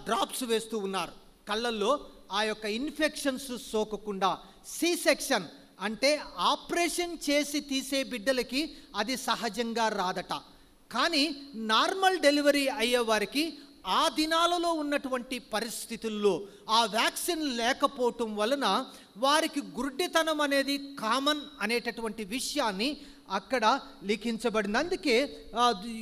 డ్రాప్స్ వేస్తూ ఉన్నారు కళ్ళల్లో, ఆ యొక్క ఇన్ఫెక్షన్స్ సోకకుండా. సి సెక్షన్ అంటే ఆపరేషన్ చేసి తీసే బిడ్డలకి అది సహజంగా రాదట. కానీ నార్మల్ డెలివరీ అయ్యే వారికి ఆ దినాలలో ఉన్నటువంటి పరిస్థితుల్లో ఆ వ్యాక్సిన్ లేకపోవటం వలన వారికి గుడ్డితనం అనేది కామన్ అనేటటువంటి విషయాన్ని అక్కడ లిఖించబడింది. అందుకే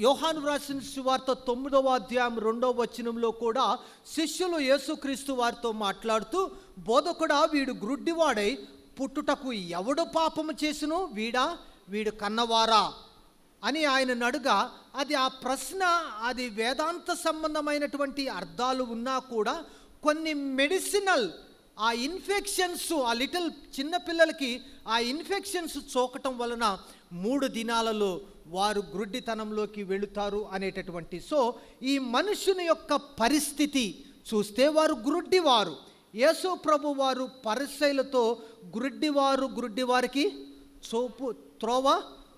యోహాను వ్రాసిన సువార్త 9వ అధ్యాయం 2వ వచనంలో కూడా శిష్యులు యేసుక్రీస్తు వారితో మాట్లాడుతూ, బోధకుడా వీడు గ్రుడ్డివాడై పుట్టుటకు ఎవడు పాపము చేసును, వీడు కన్నవారా అని ఆయన అడుగా, అది ఆ ప్రశ్న అది వేదాంత సంబంధమైనటువంటి అర్థాలు ఉన్నా కూడా కొన్ని మెడిసినల్ ఆ ఇన్ఫెక్షన్స్ ఆ లిటిల్ చిన్నపిల్లలకి ఆ ఇన్ఫెక్షన్స్ సోకటం వలన 3 దినాలలో వారు గ్రుడ్డితనంలోకి వెళుతారు అనేటటువంటి. సో ఈ మనుషుని యొక్క పరిస్థితి చూస్తే వారు గ్రుడ్డివారు. యేసు ప్రభు వారు పరిసయ్యులతో గ్రుడ్డివారికి త్రోవ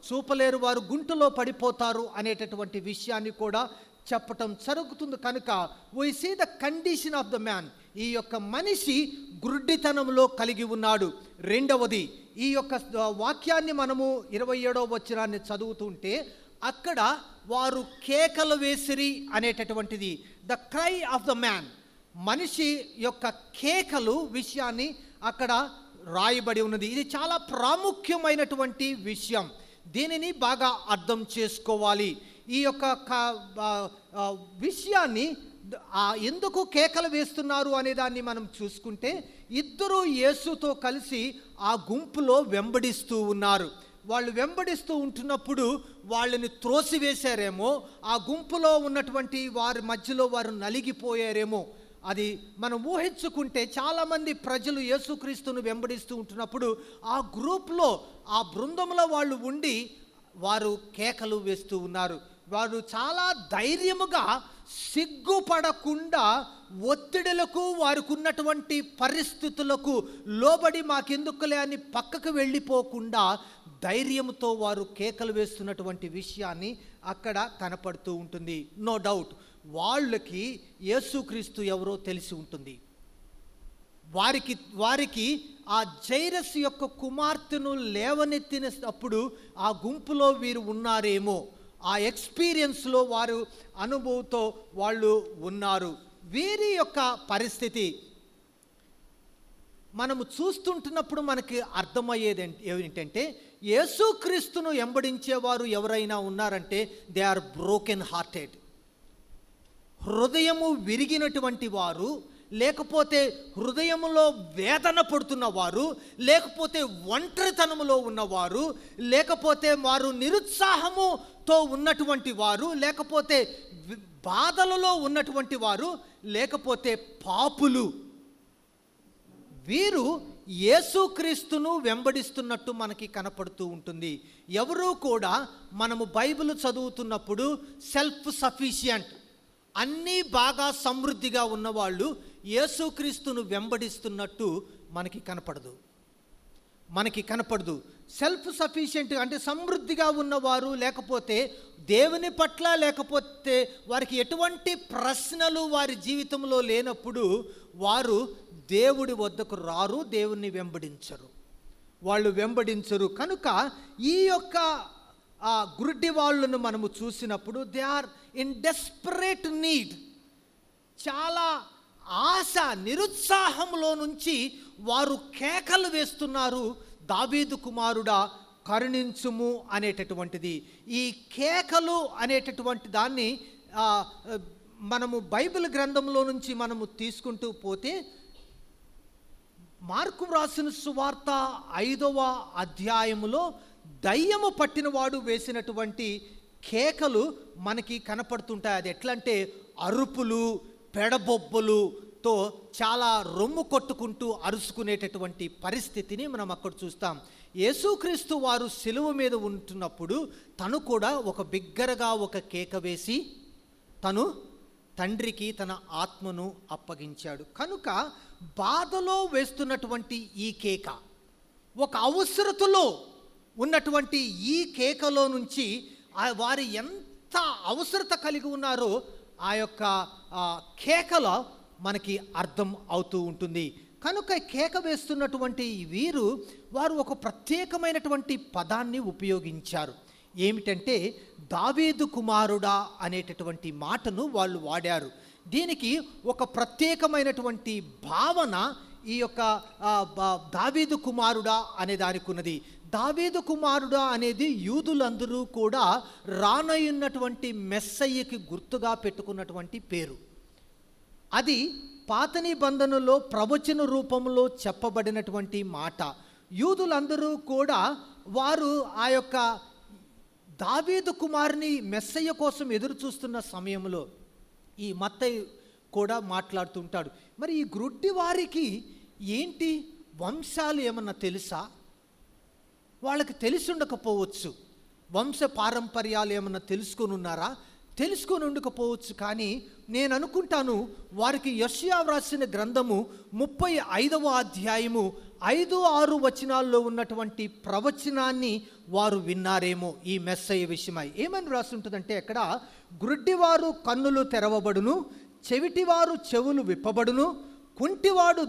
చూపలేరు, వారు గుంటలో పడిపోతారు అనేటటువంటి విషయాన్ని కూడా చెప్పటం జరుగుతుంది. కనుక we see the condition of the man. ఈ యొక్క మనిషి గ్రుడ్డితనంలో కలిగి ఉన్నాడు. రెండవది, ఈ యొక్క వాక్యాన్ని మనము 27వ వచనాన్ని చదువుతుంటే అక్కడ వారు కేకలు వేసిరి అనేటటువంటిది, the cry of the man, మనిషి యొక్క కేకలు విషయాన్ని అక్కడ రాయబడి ఉన్నది. ఇది చాలా ప్రాముఖ్యమైనటువంటి విషయం. దీనిని బాగా అర్థం చేసుకోవాలి. ఈ యొక్క విషయాన్ని ఎందుకు కేకలు వేస్తున్నారు అనే దాన్ని మనం చూసుకుంటే, ఇద్దరు యేసుతో కలిసి ఆ గుంపులో వెంబడిస్తూ ఉన్నారు. వాళ్ళు వెంబడిస్తూ ఉంటున్నప్పుడు వాళ్ళని త్రోసివేశారేమో, ఆ గుంపులో ఉన్నటువంటి వారి మధ్యలో వారు నలిగిపోయారేమో. అది మనం ఊహించుకుంటే చాలామంది ప్రజలు యేసుక్రీస్తును వెంబడిస్తూ ఉంటున్నప్పుడు ఆ గ్రూప్లో ఆ బృందంలో వాళ్ళు ఉండి వారు కేకలు వేస్తూ ఉన్నారు. వారు చాలా ధైర్యముగా సిగ్గుపడకుండా ఒత్తిడులకు వారికి ఉన్నటువంటి పరిస్థితులకు లోబడి మాకెందుకులే అని పక్కకు వెళ్ళిపోకుండా ధైర్యంతో వారు కేకలు వేస్తున్నటువంటి విషయాన్ని అక్కడ కనపడుతూ ఉంటుంది. నో డౌట్ వాళ్ళకి యేసుక్రీస్తు ఎవరో తెలిసి ఉంటుంది. వారికి ఆ జైరస్ యొక్క కుమార్తెను లేవనెత్తినప్పుడు ఆ గుంపులో వీరు ఉన్నారేమో, ఆ ఎక్స్పీరియన్స్లో వారు అనుభవంతో వాళ్ళు ఉన్నారు. వీరి యొక్క పరిస్థితి మనము చూస్తుంటున్నప్పుడు మనకి అర్థమయ్యేది ఏంటంటే, యేసుక్రీస్తును వెంబడించేవారు ఎవరైనా ఉన్నారంటే దే ఆర్ బ్రోకెన్ హార్టెడ్, హృదయము విరిగినటువంటి వారు, లేకపోతే హృదయములో వేదన పడుతున్నవారు, లేకపోతే ఒంటరితనములో ఉన్నవారు, లేకపోతే వారు నిరుత్సాహముతో ఉన్నటువంటి వారు, లేకపోతే బాధలలో ఉన్నటువంటి వారు, లేకపోతే పాపులు. వీరు యేసుక్రీస్తును వెంబడిస్తున్నట్టు మనకి కనపడుతూ ఉంటుంది. ఎవరూ కూడా మనము బైబిల్ చదువుతున్నప్పుడు సెల్ఫ్ సఫిషియంట్, అన్నీ బాగా సమృద్ధిగా ఉన్నవాళ్ళు యేసుక్రీస్తును వెంబడిస్తున్నట్టు మనకి కనపడదు. సెల్ఫ్ సఫిషియెంట్ అంటే సమృద్ధిగా ఉన్నవారు, లేకపోతే దేవుని పట్ల, లేకపోతే వారికి ఎటువంటి ప్రశ్నలు వారి జీవితంలో లేనప్పుడు వారు దేవుడి వద్దకు రారు, దేవుణ్ణి వెంబడించరు. కనుక ఈ యొక్క గుడ్డి వాళ్ళను మనము చూసినప్పుడు they are in desperate need, చాలా ఆశ, నిరుత్సాహంలో నుంచి వారు కేకలు వేస్తున్నారు, దావీదు కుమారుడా కరుణించుము అనేటటువంటిది. ఈ కేకలు అనేటటువంటి దాన్ని మనము బైబిల్ గ్రంథంలో నుంచి మనము తీసుకుంటూ పోతే, మార్కు రాసిన సువార్త 5వ అధ్యాయములో దయ్యము పట్టినవాడు వేసినటువంటి కేకలు మనకి కనపడుతుంటాయి. అది ఎట్లంటే అరుపులు, పెడబొబ్బులుతో చాలా రొమ్ము కొట్టుకుంటూ అరుచుకునేటటువంటి పరిస్థితిని మనం అక్కడ చూస్తాం. యేసుక్రీస్తు వారు సిలువ మీద ఉంటున్నప్పుడు తను కూడా ఒక బిగ్గరగా ఒక కేక వేసి తను తండ్రికి తన ఆత్మను అప్పగించాడు. కనుక బాధలో వేస్తున్నటువంటి ఈ కేక, ఒక అవసరతలో ఉన్నటువంటి ఈ కేకలో నుంచి వారు ఎంత అవసరత కలిగి ఉన్నారో ఆ యొక్క కేకలో మనకి అర్థం అవుతూ ఉంటుంది. కనుక కేక వేస్తున్నటువంటి వారు ఒక ప్రత్యేకమైనటువంటి పదాన్ని ఉపయోగించారు. ఏమిటంటే దావీదు కుమారుడా అనేటటువంటి మాటను వాళ్ళు వాడారు. దీనికి ఒక ప్రత్యేకమైనటువంటి భావన ఈ యొక్క దావీదు కుమారుడా అనే దానికి ఉన్నది. దావీదు కుమారుడా అనేది యూదులందరూ కూడా రానయ్యున్నటువంటి మెస్సయ్యకి గుర్తుగా పెట్టుకున్నటువంటి పేరు. అది పాత నిబంధనలో ప్రవచన రూపంలో చెప్పబడినటువంటి మాట. యూదులందరూ కూడా వారు ఆ యొక్క దావీదు కుమారుని మెస్సయ్య కోసం ఎదురు చూస్తున్న సమయంలో ఈ మత్తయి కూడా మాట్లాడుతుంటాడు. మరి ఈ గ్రుడ్డి వారికి ఏంటి వంశాలు ఏమన్నా తెలుసా? వాళ్ళకి తెలిసి ఉండకపోవచ్చు. వంశ పారంపర్యాలు ఏమన్నా తెలుసుకొని ఉన్నారా? తెలుసుకొని ఉండకపోవచ్చు. కానీ నేను అనుకుంటాను వారికి యెషయా వ్రాసిన గ్రంథము 35వ అధ్యాయము 5-6 వచనాల్లో ఉన్నటువంటి ప్రవచనాన్ని వారు విన్నారేమో ఈ మెస్సయ్య విషయమై. ఏమని రాసి ఉంటుందంటే అక్కడ, గ్రుడ్డివారు కన్నులు తెరవబడును, చెవిటివారు చెవులు విప్పబడును, కుంటివాడు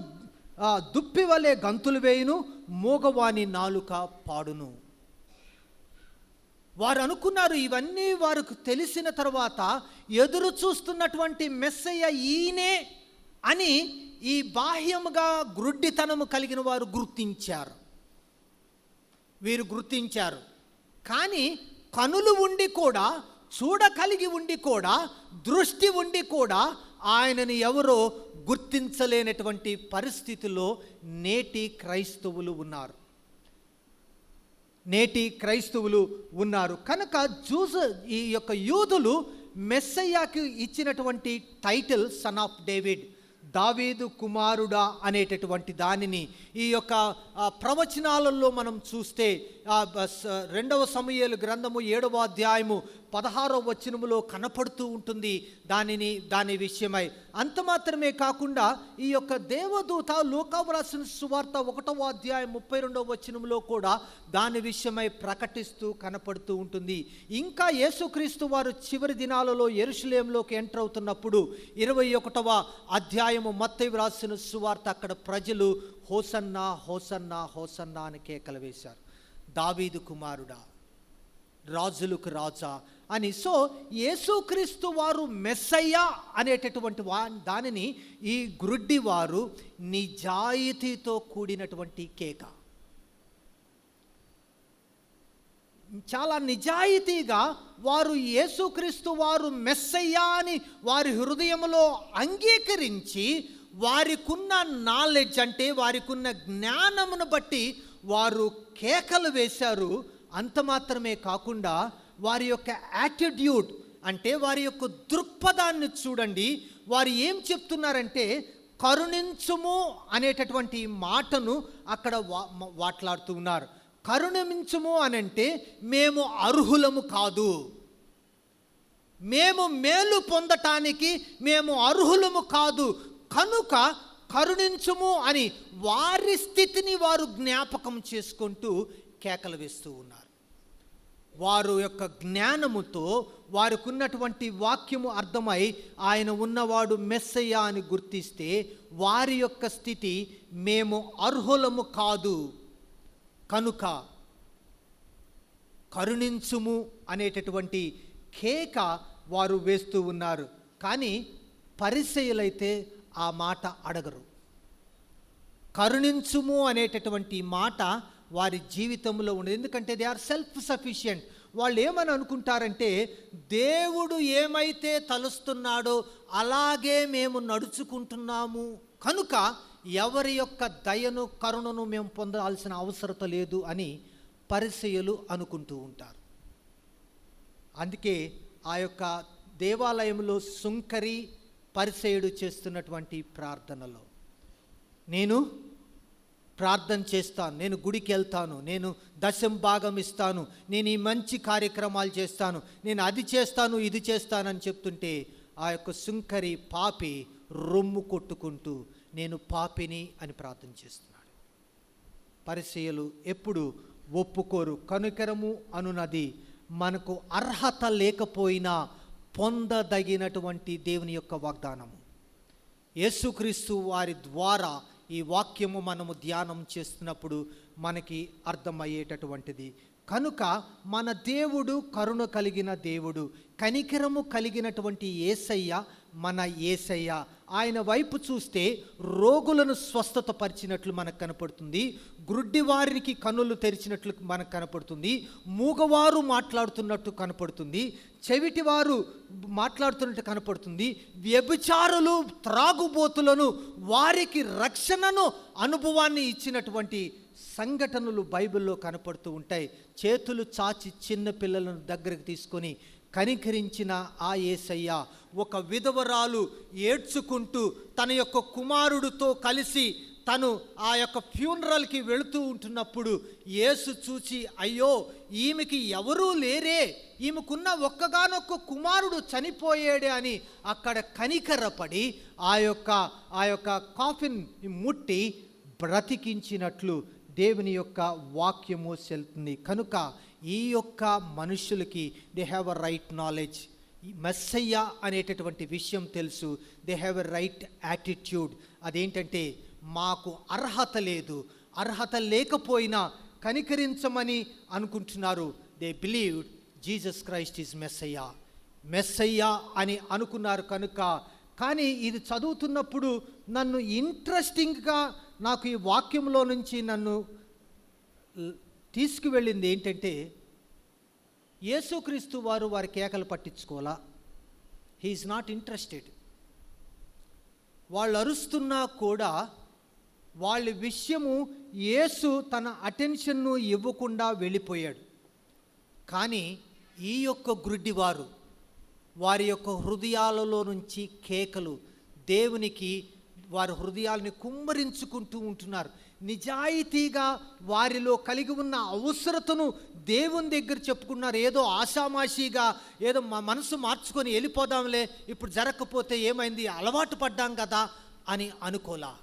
దుప్పివలే గంతులు వేయును, మూగవాని నాలుక పాడును. వారు అనుకున్నారు, ఇవన్నీ వారికి తెలిసిన తర్వాత ఎదురు చూస్తున్నటువంటి మెస్సయ్య ఈయనే అని ఈ బాహ్యముగా గ్రుడ్డితనము కలిగిన వారు గుర్తించారు. కానీ కనులు ఉండి కూడా, చూడగలిగి ఉండి కూడా, దృష్టి ఉండి కూడా ఆయనని ఎవరో గుర్తించలేనటువంటి పరిస్థితిలో నేటి క్రైస్తవులు ఉన్నారు. కనుక ఈ యొక్క యూదులు మెస్సయ్యాకి ఇచ్చినటువంటి టైటిల్ సన్ ఆఫ్ డేవిడ్, దావీదు కుమారుడా అనేటటువంటి దానిని ఈ యొక్క ప్రవచనాలలో మనం చూస్తే 2వ సమూయేలు గ్రంథము 7వ అధ్యాయము 16వ వచనములో కనపడుతూ ఉంటుంది దాని విషయమై. అంత మాత్రమే కాకుండా ఈ యొక్క దేవదూత లూకాకు రాసిన సువార్త 1వ అధ్యాయం 32వ వచనములో కూడా దాని విషయమై ప్రకటిస్తూ కనపడుతూ ఉంటుంది. ఇంకా యేసుక్రీస్తు వారు చివరి దినాలలో యెరూషలేములోకి ఎంటర్ అవుతున్నప్పుడు 21వ అధ్యాయము మత్తయి రాసిన సువార్త, అక్కడ ప్రజలు హోసన్నా హోసన్నా హోసన్నా అని కేకలు వేశారు. దావీదు కుమారుడా, రాజులకు రాజా అని. సో యేసుక్రీస్తు వారు మెస్సయ్య అనేటటువంటి దానిని ఈ గ్రుడ్డి వారు నిజాయితీతో కూడినటువంటి కేక, చాలా నిజాయితీగా వారు యేసుక్రీస్తు వారు మెస్సయ్య అని వారి హృదయంలో అంగీకరించి వారికున్న నాలెడ్జ్ అంటే వారికున్న జ్ఞానమును బట్టి వారు కేకలు వేశారు. అంత మాత్రమే కాకుండా వారి యొక్క యాటిట్యూడ్ అంటే వారి యొక్క దృక్పథాన్ని చూడండి. వారు ఏం చెప్తున్నారంటే కరుణించుము అనేటటువంటి మాటను అక్కడ మాట్లాడుతూ ఉన్నారు. కరుణించుము అనంటే మేము అర్హులము కాదు, మేము మేలు పొందటానికి మేము అర్హులము కాదు, కనుక కరుణించుము అని వారి స్థితిని వారు జ్ఞాపకం చేసుకుంటూ కేకలు వేస్తూ ఉన్నారు. వారు యొక్క జ్ఞానముతో వారికి ఉన్నటువంటి వాక్యము అర్థమై ఆయన ఉన్నవాడు మెస్సయ్య అని గుర్తిస్తే వారి యొక్క స్థితి మేము అర్హులము కాదు, కనుక కరుణించుము అనేటటువంటి కేక వారు వేస్తూ ఉన్నారు. కానీ పరిసయ్యులైతే ఆ మాట అడగరు. కరుణించుము అనేటటువంటి మాట వారి జీవితంలో ఉండదు. ఎందుకంటే దే ఆర్ సెల్ఫ్ సఫిషియెంట్. వాళ్ళు ఏమని అనుకుంటారంటే దేవుడు ఏమైతే తలుస్తున్నాడో అలాగే మేము నడుచుకుంటున్నాము, కనుక ఎవరి యొక్క దయను కరుణను మేము పొందాల్సిన అవసరత లేదు అని పరిసయ్యులు అనుకుంటూ ఉంటారు. అందుకే ఆ యొక్క దేవాలయంలో సుంకరి పరిసయ్యుడు చేస్తున్నటువంటి ప్రార్థనలో, నేను ప్రార్థన చేస్తాను, నేను గుడికి వెళ్తాను, నేను దశం భాగం ఇస్తాను, నేను ఈ మంచి కార్యక్రమాలు చేస్తాను, నేను అది చేస్తాను ఇది చేస్తానని చెప్తుంటే ఆ యొక్క సుంకరి పాపి రొమ్ము కొట్టుకుంటూ నేను పాపిని అని ప్రార్థన చేస్తున్నాడు. పరిసయ్యులు ఎప్పుడు ఒప్పుకోరు. కనికరము అనున్నది మనకు అర్హత లేకపోయినా పొందదగినటువంటి దేవుని యొక్క వాగ్దానము. యేసుక్రీస్తు వారి ద్వారా ఈ వాక్యము మనము ధ్యానం చేస్తున్నప్పుడు మనకి అర్థమయ్యేటటువంటిది. కనుక మన దేవుడు కరుణ కలిగిన దేవుడు, కనికరము కలిగినటువంటి యేసయ్య మన యేసయ్య. ఆయన వైపు చూస్తే రోగులను స్వస్థత పరిచినట్లు మనకు కనపడుతుంది, గ్రుడ్డి వారికి కన్నులు తెరిచినట్లు మనకు కనపడుతుంది, మూగవారు మాట్లాడుతున్నట్టు కనపడుతుంది, చెవిటివారు మాట్లాడుతున్నట్టు కనపడుతుంది, వ్యభిచారులు త్రాగుబోతులను వారికి రక్షణను అనుభవాన్ని ఇచ్చినటువంటి సంఘటనలు బైబిల్లో కనపడుతూ ఉంటాయి. చేతులు చాచి చిన్న పిల్లలను దగ్గరకు తీసుకొని కనికరించిన ఆ యేసయ్య ఒక విధవరాలు ఏడ్చుకుంటూ తన యొక్క కుమారుడితో కలిసి తను ఆ యొక్క ఫ్యూనరల్కి వెళుతూ ఉంటున్నప్పుడు యేసు చూచి, అయ్యో ఈమెకి ఎవరూ లేరే, ఈమెకున్న ఒక్కగానొక్క కుమారుడు చనిపోయాడే అని అక్కడ కనికరపడి ఆ యొక్క కాఫిన్ ముట్టి బ్రతికించినట్లు దేవుని యొక్క వాక్యము చెల్తుంది. కనుక ఈ యొక్క మనుషులకి they have a right knowledge. Messiah అనేటటువంటి విషయం తెలుసు. They have a right attitude. అదేంటంటే మాకు అర్హత లేదు, అర్హత లేకపోయినా కనికరించమని అనుకుంటున్నారు. They believed Jesus Christ is Messiah, Messiah అని అనుకున్నారు. కనుక కానీ ఇది చదువుతున్నప్పుడు నన్ను ఇంట్రెస్టింగ్గా నాకు ఈ వాక్యంలో నుంచి నన్ను తీసుకువెళ్ళింది ఏంటంటే యేసుక్రీస్తు వారు వారి కేకలు పట్టించుకోవాలా. He is not interested. వాళ్ళు అరుస్తున్నా కూడా వాళ్ళ విషయము యేసు తన అటెన్షన్ను ఇవ్వకుండా వెళ్ళిపోయాడు. కానీ ఈ యొక్క గ్రుడ్డివారు వారి యొక్క హృదయాలలో నుంచి కేకలు దేవునికి వారి హృదయాలని కుమ్మరించుకుంటూ ఉంటున్నారు. నిజాయితీగా వారిలో కలిగి ఉన్న అవసరతను దేవుని దగ్గర చెప్పుకున్నారు. ఏదో ఆషామాషిగా ఏదో మనసు మార్చుకొని వెళ్ళిపోదాంలే, ఇప్పుడు జరగకపోతే ఏమైంది, అలవాటు పడ్డాం కదా అని అనుకోలా.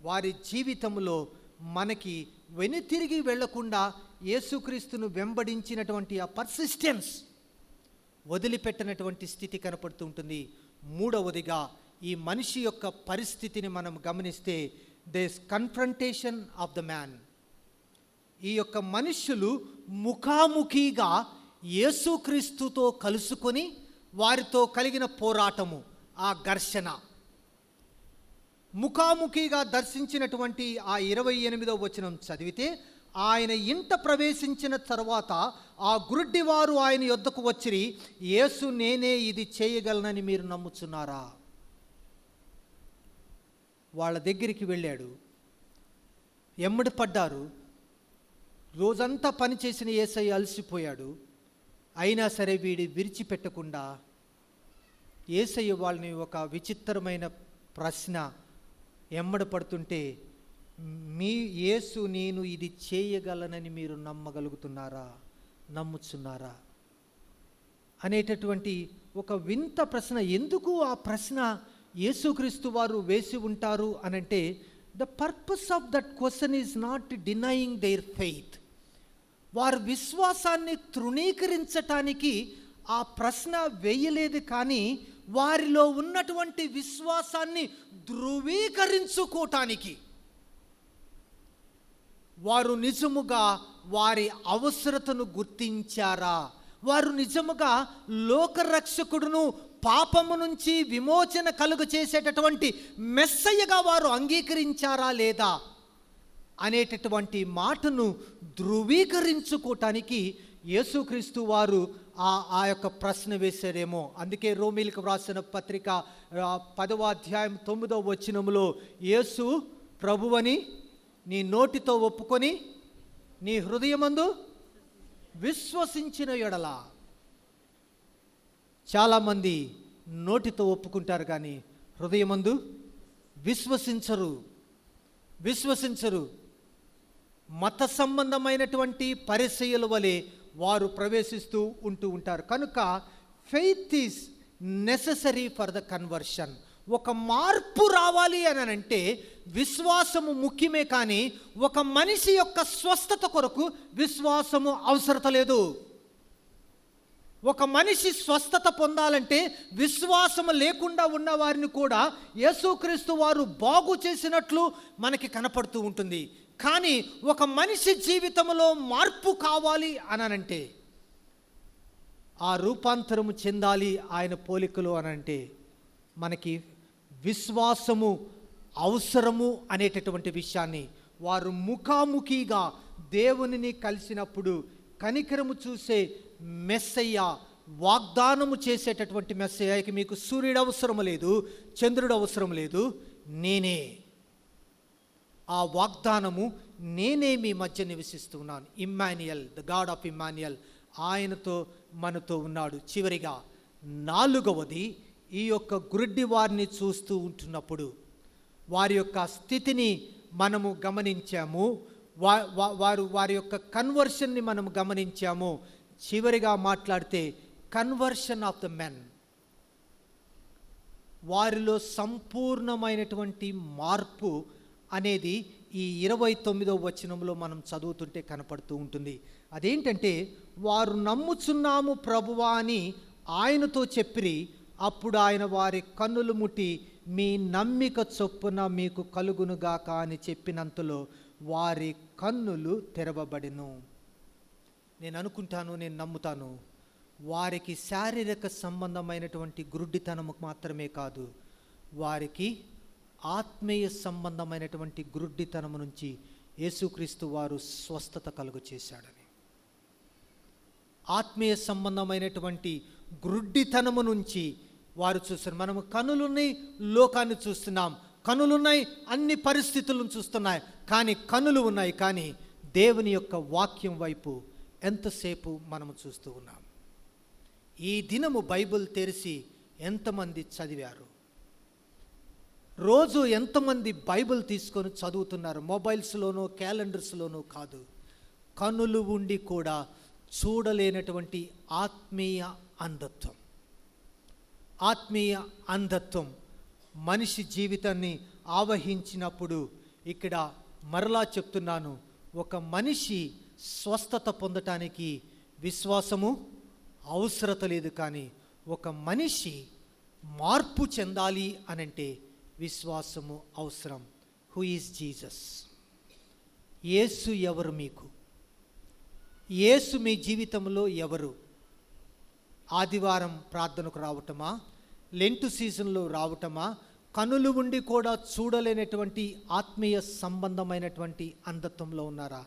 వారి జీవితంలో మనకి వెనుతిరిగి వెళ్లకుండా యేసుక్రీస్తును వెంబడించినటువంటి ఆ పర్సిస్టెన్స్, వదిలిపెట్టినటువంటి స్థితి కనపడుతూ ఉంటుంది. మూడవదిగా ఈ మనిషి యొక్క పరిస్థితిని మనం గమనిస్తే this confrontation of the man. ఈ యొక్క మనుష్యులు ముఖాముఖిగా యేసుక్రీస్తుతో కలుసుకొని వారితో కలిగిన పోరాటము, ఆ ఘర్షణ, ముఖాముఖిగా దర్శించినటువంటి ఆ 28వ వచనం చదివితే, ఆయన ఇంట ప్రవేశించిన తర్వాత ఆ గురుడ్డివారు ఆయన యొద్దకు వచ్చిరి, యేసు నేనే ఇది చేయగలనని మీరు నమ్ముచున్నారా? వాళ్ళ దగ్గరికి వెళ్ళాడు, ఎమ్మడి పడ్డారు. రోజంతా పనిచేసిన యేసయ్య అలసిపోయాడు. అయినా సరే వీడి విడిచిపెట్టకుండా యేసయ్య వాళ్ళని ఒక విచిత్రమైన ప్రశ్న ఎమ్మడి పడుతుంటే, మీ యేసు నేను ఇది చేయగలనని మీరు నమ్మగలుగుతున్నారా, నమ్ముచున్నారా అనేటటువంటి ఒక వింత ప్రశ్న. ఎందుకు ఆ ప్రశ్న యేసుక్రీస్తు వారు వేసి ఉంటారు అనంటే, the purpose of that question is not denying their faith. వారి విశ్వాసాన్ని తృణీకరించటానికి ఆ ప్రశ్న వేయలేదు, కానీ వారిలో ఉన్నటువంటి విశ్వాసాన్ని ధృవీకరించుకోవటానికి, వారు నిజముగా వారి అవసరతను గుర్తించారా, వారు నిజముగా లోకరక్షకుడును పాపము నుంచి విమోచన కలుగ చేసేటటువంటి మెస్సయ్యగా వారు అంగీకరించారా లేదా అనేటటువంటి మాటను ధృవీకరించుకోవటానికి యేసుక్రీస్తు వారు ఆ యొక్క ప్రశ్న వేశారేమో. అందుకే రోమీలకు వ్రాసిన పత్రిక 10వ అధ్యాయం 9వ వచనములో, యేసు ప్రభువని నీ నోటితో ఒప్పుకొని నీ హృదయమందు విశ్వసించిన యెడల. చాలామంది నోటితో ఒప్పుకుంటారు కానీ హృదయమందు విశ్వసించరు. మత సంబంధమైనటువంటి పరిసయ్యుల వలె వారు ప్రవేశిస్తూ ఉంటారు. కనుక faith is necessary for the conversion. ఒక మార్పు రావాలి అని అంటే విశ్వాసము ముఖ్యమే, కానీ ఒక మనిషి యొక్క స్వస్థత కొరకు విశ్వాసము అవసరత లేదు. ఒక మనిషి స్వస్థత పొందాలంటే విశ్వాసము లేకుండా ఉన్న వారిని కూడా యేసుక్రీస్తు వారు బాగు చేసినట్లు మనకి కనపడుతూ ఉంటుంది. కానీ ఒక మనిషి జీవితంలో మార్పు కావాలి అనంటే, ఆ రూపాంతరము చెందాలి ఆయన పోలికలు అనంటే, మనకి విశ్వాసము అవసరము అనేటటువంటి విషయాన్ని వారు ముఖాముఖిగా దేవునిని కలిసినప్పుడు కనికరము చూసే మెస్సయ్య, వాగ్దానము చేసేటటువంటి మెస్సయ్యకి మీకు సూర్యుడు అవసరం లేదు, చంద్రుడు అవసరం లేదు, నేనే. ఆ వాగ్దానము నేనే మీ మధ్య నివసిస్తున్నాను. Immanuel, the God of Immanuel, ఆయనతో మనతో ఉన్నాడు. చివరిగా 4వది, ఈ యొక్క గురుడ్డి వారిని చూస్తూ ఉంటున్నప్పుడు వారి యొక్క స్థితిని మనము గమనించాము, వారి యొక్క కన్వర్షన్ని మనము గమనించాము. చివరిగా మాట్లాడితే కన్వర్షన్ ఆఫ్ ద మెన్, వారిలో సంపూర్ణమైనటువంటి మార్పు అనేది ఈ 29వ వచనంలో మనం చదువుతుంటే కనపడుతూ ఉంటుంది. అదేంటంటే, వారు నమ్ముచున్నాము ప్రభువా అని ఆయనతో చెప్పిరి. అప్పుడు ఆయన వారి కన్నులు ముట్టి మీ నమ్మిక చొప్పున మీకు కలుగునుగాక అని చెప్పినంతలో వారి కన్నులు తెరవబడెను. నేను అనుకుంటాను, నేను నమ్ముతాను, వారికి శారీరక సంబంధమైనటువంటి గురుడ్డితనము మాత్రమే కాదు, వారికి ఆత్మీయ సంబంధమైనటువంటి గురుడ్డితనము నుంచి యేసుక్రీస్తు వారు స్వస్థత కలుగు చేశాడని. ఆత్మీయ సంబంధమైనటువంటి గురుడ్డితనము నుంచి వారు చూస్తారు. మనము కనులున్నాయి, లోకాన్ని చూస్తున్నాం, కనులున్నాయి, అన్ని పరిస్థితులను చూస్తున్నాయి, కానీ కనులు ఉన్నాయి, కానీ దేవుని యొక్క వాక్యం వైపు ఎంతసేపు మనము చూస్తూ ఉన్నాం. ఈ దినము బైబిల్ తెరిచి ఎంతమంది చదివారు? రోజు ఎంతమంది బైబిల్ తీసుకొని చదువుతున్నారు? మొబైల్స్లోనూ క్యాలెండర్స్లోనూ కాదు, కన్నులు ఉండి కూడా చూడలేనటువంటి ఆత్మీయ అంధత్వం. ఆత్మీయ అంధత్వం మనిషి జీవితాన్ని ఆవహించినప్పుడు, ఇక్కడ మరలా చెప్తున్నాను, ఒక మనిషి స్వస్థత పొందటానికి విశ్వాసము అవసరత లేదు, కానీ ఒక మనిషి మార్పు చెందాలి అనంటే విశ్వాసము అవసరం. Who is Jesus? యేసు ఎవరు మీకు? యేసు మీ జీవితంలో ఎవరు? ఆదివారం ప్రార్థనకు రావటమా? లెంటు సీజన్లో రావటమా? కనులు ఉండి కూడా చూడలేనటువంటి ఆత్మీయ సంబంధమైనటువంటి అంధత్వంలో ఉన్నారా?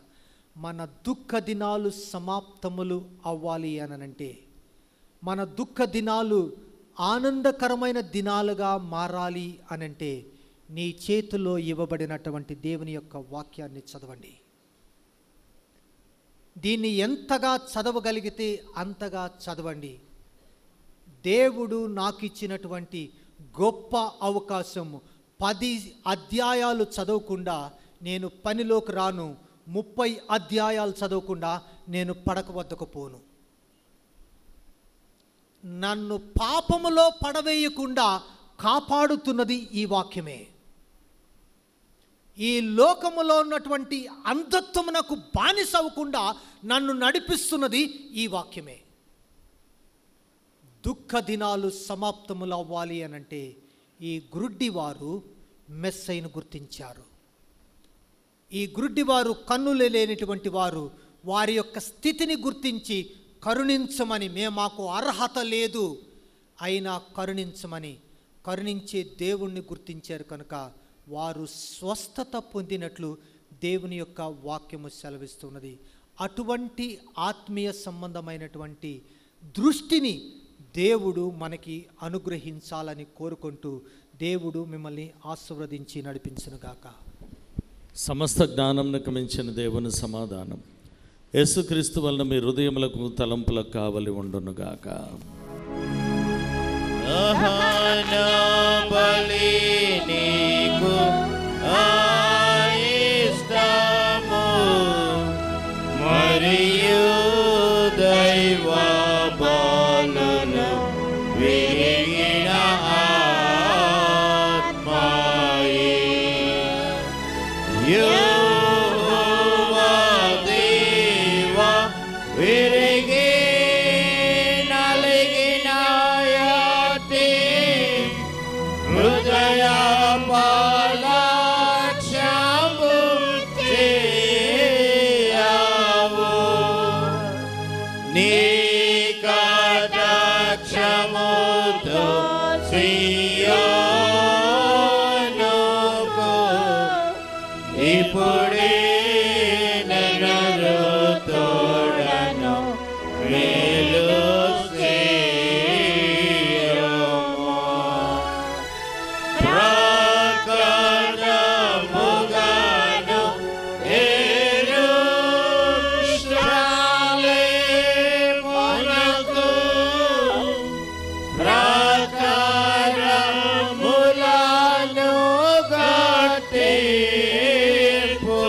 మన దుఃఖ దినాలు సమాప్తములు అవ్వాలి అనంటే, మన దుఃఖ దినాలు ఆనందకరమైన దినాలుగా మారాలి అనంటే, నీ చేతిలో ఇవ్వబడినటువంటి దేవుని యొక్క వాక్యాన్ని చదవండి. దీన్ని ఎంతగా చదవగలిగితే అంతగా చదవండి. దేవుడు నాకు ఇచ్చినటువంటి గొప్ప అవకాశం. 10 అధ్యాయాలు చదవకుండా నేను పనిలోకి రాను, 30 అధ్యాయాలు చదవకుండా నేను పడక వద్దకు పోను. నన్ను పాపములో పడవేయకుండా కాపాడుతున్నది ఈ వాక్యమే. ఈ లోకములో ఉన్నటువంటి అంధత్వమునకు బానిస అవ్వకుండా నన్ను నడిపిస్తున్నది ఈ వాక్యమే. దుఃఖ దినాలు సమాప్తములు అవ్వాలి అనంటే, ఈ గ్రుడ్డివారు మెస్సైను గుర్తించారు. ఈ గ్రుడ్డివారు, కన్నులు లేనటువంటి వారు, వారి యొక్క స్థితిని గుర్తించి కరుణించమని, మాకు అర్హత లేదు అయినా కరుణించమని, కరుణించే దేవుణ్ణి గుర్తించారు కనుక వారు స్వస్థత పొందినట్లు దేవుని యొక్క వాక్యము సెలవిస్తున్నది. అటువంటి ఆత్మీయ సంబంధమైనటువంటి దృష్టిని దేవుడు మనకి అనుగ్రహించాలని కోరుకుంటూ, దేవుడు మిమ్మల్ని ఆశీర్వదించి నడిపించునుగాక. సమస్త జ్ఞానంకు మించిన దేవుని సమాధానం యేసుక్రీస్తు వలన మీ హృదయములకు తలంపులకు కావలి ఉండునుగాక. బలి నీకు ఇష్టము, మరియు దైవ బలులు విరిగిన ఆత్మయే. యెహోవా దేవా విరిగి నలిగిన యాతి హృదయ పాలక్షము చేయవు. నీ కటాక్షముతో సియోనుకు ఇప్పుడే నన్ను తోడను మేలు చేయము. ప్రకారముగాను యెరూషలేమునకు ప్రాకారములను కట్టింపు.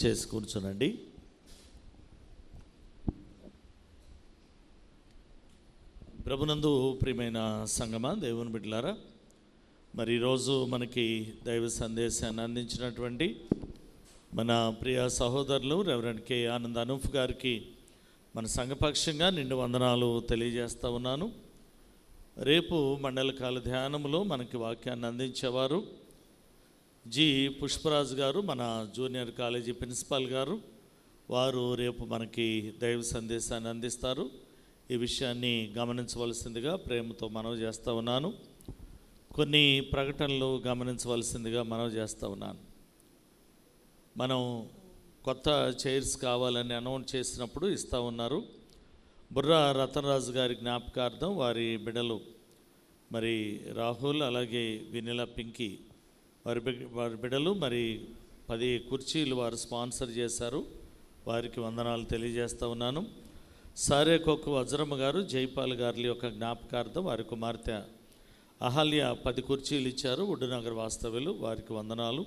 దయచేసి కూర్చోనండి. ప్రభునందు ప్రియమైన సంగమా, దేవుని బిడ్డలారా, మరి ఈరోజు మనకి దైవ సందేశాన్ని అందించినటువంటి మన ప్రియ సహోదరులు రెవరెండ్ కె ఆనంద్ అనూఫ్ గారికి మన సంఘపక్షంగా నిండు వందనాలు తెలియజేస్తూ ఉన్నాను. రేపు మండలకాల ధ్యానంలో మనకి వాక్యాన్ని అందించేవారు జి పుష్పరాజు గారు, మన జూనియర్ కాలేజీ ప్రిన్సిపాల్ గారు. వారు రేపు మనకి దైవ సందేశాన్ని అందిస్తారు. ఈ విషయాన్ని గమనించవలసిందిగా ప్రేమతో మనవి చేస్తూ ఉన్నాను. కొన్ని ప్రకటనలు గమనించవలసిందిగా మనవి చేస్తూ ఉన్నాను. మనం కొత్త చైర్స్ కావాలని అనౌన్స్ చేసినప్పుడు ఇస్తూ ఉన్నారు. బుర్రా రతనరాజు గారి జ్ఞాపకార్థం వారి బిడ్డలు మరి రాహుల్ అలాగే వినిల పింకీ వారి బిడ్డలు మరి 10 కుర్చీలు వారు స్పాన్సర్ చేశారు. వారికి వందనాలు తెలియజేస్తూ ఉన్నాను. సారేకొక్కు వజ్రమ్మ గారు జైపాల్ గారి యొక్క జ్ఞాపకార్థం వారి కుమార్తె అహల్య 10 కుర్చీలు ఇచ్చారు. ఉడ్డునగర్ వాస్తవ్యులు, వారికి వందనాలు.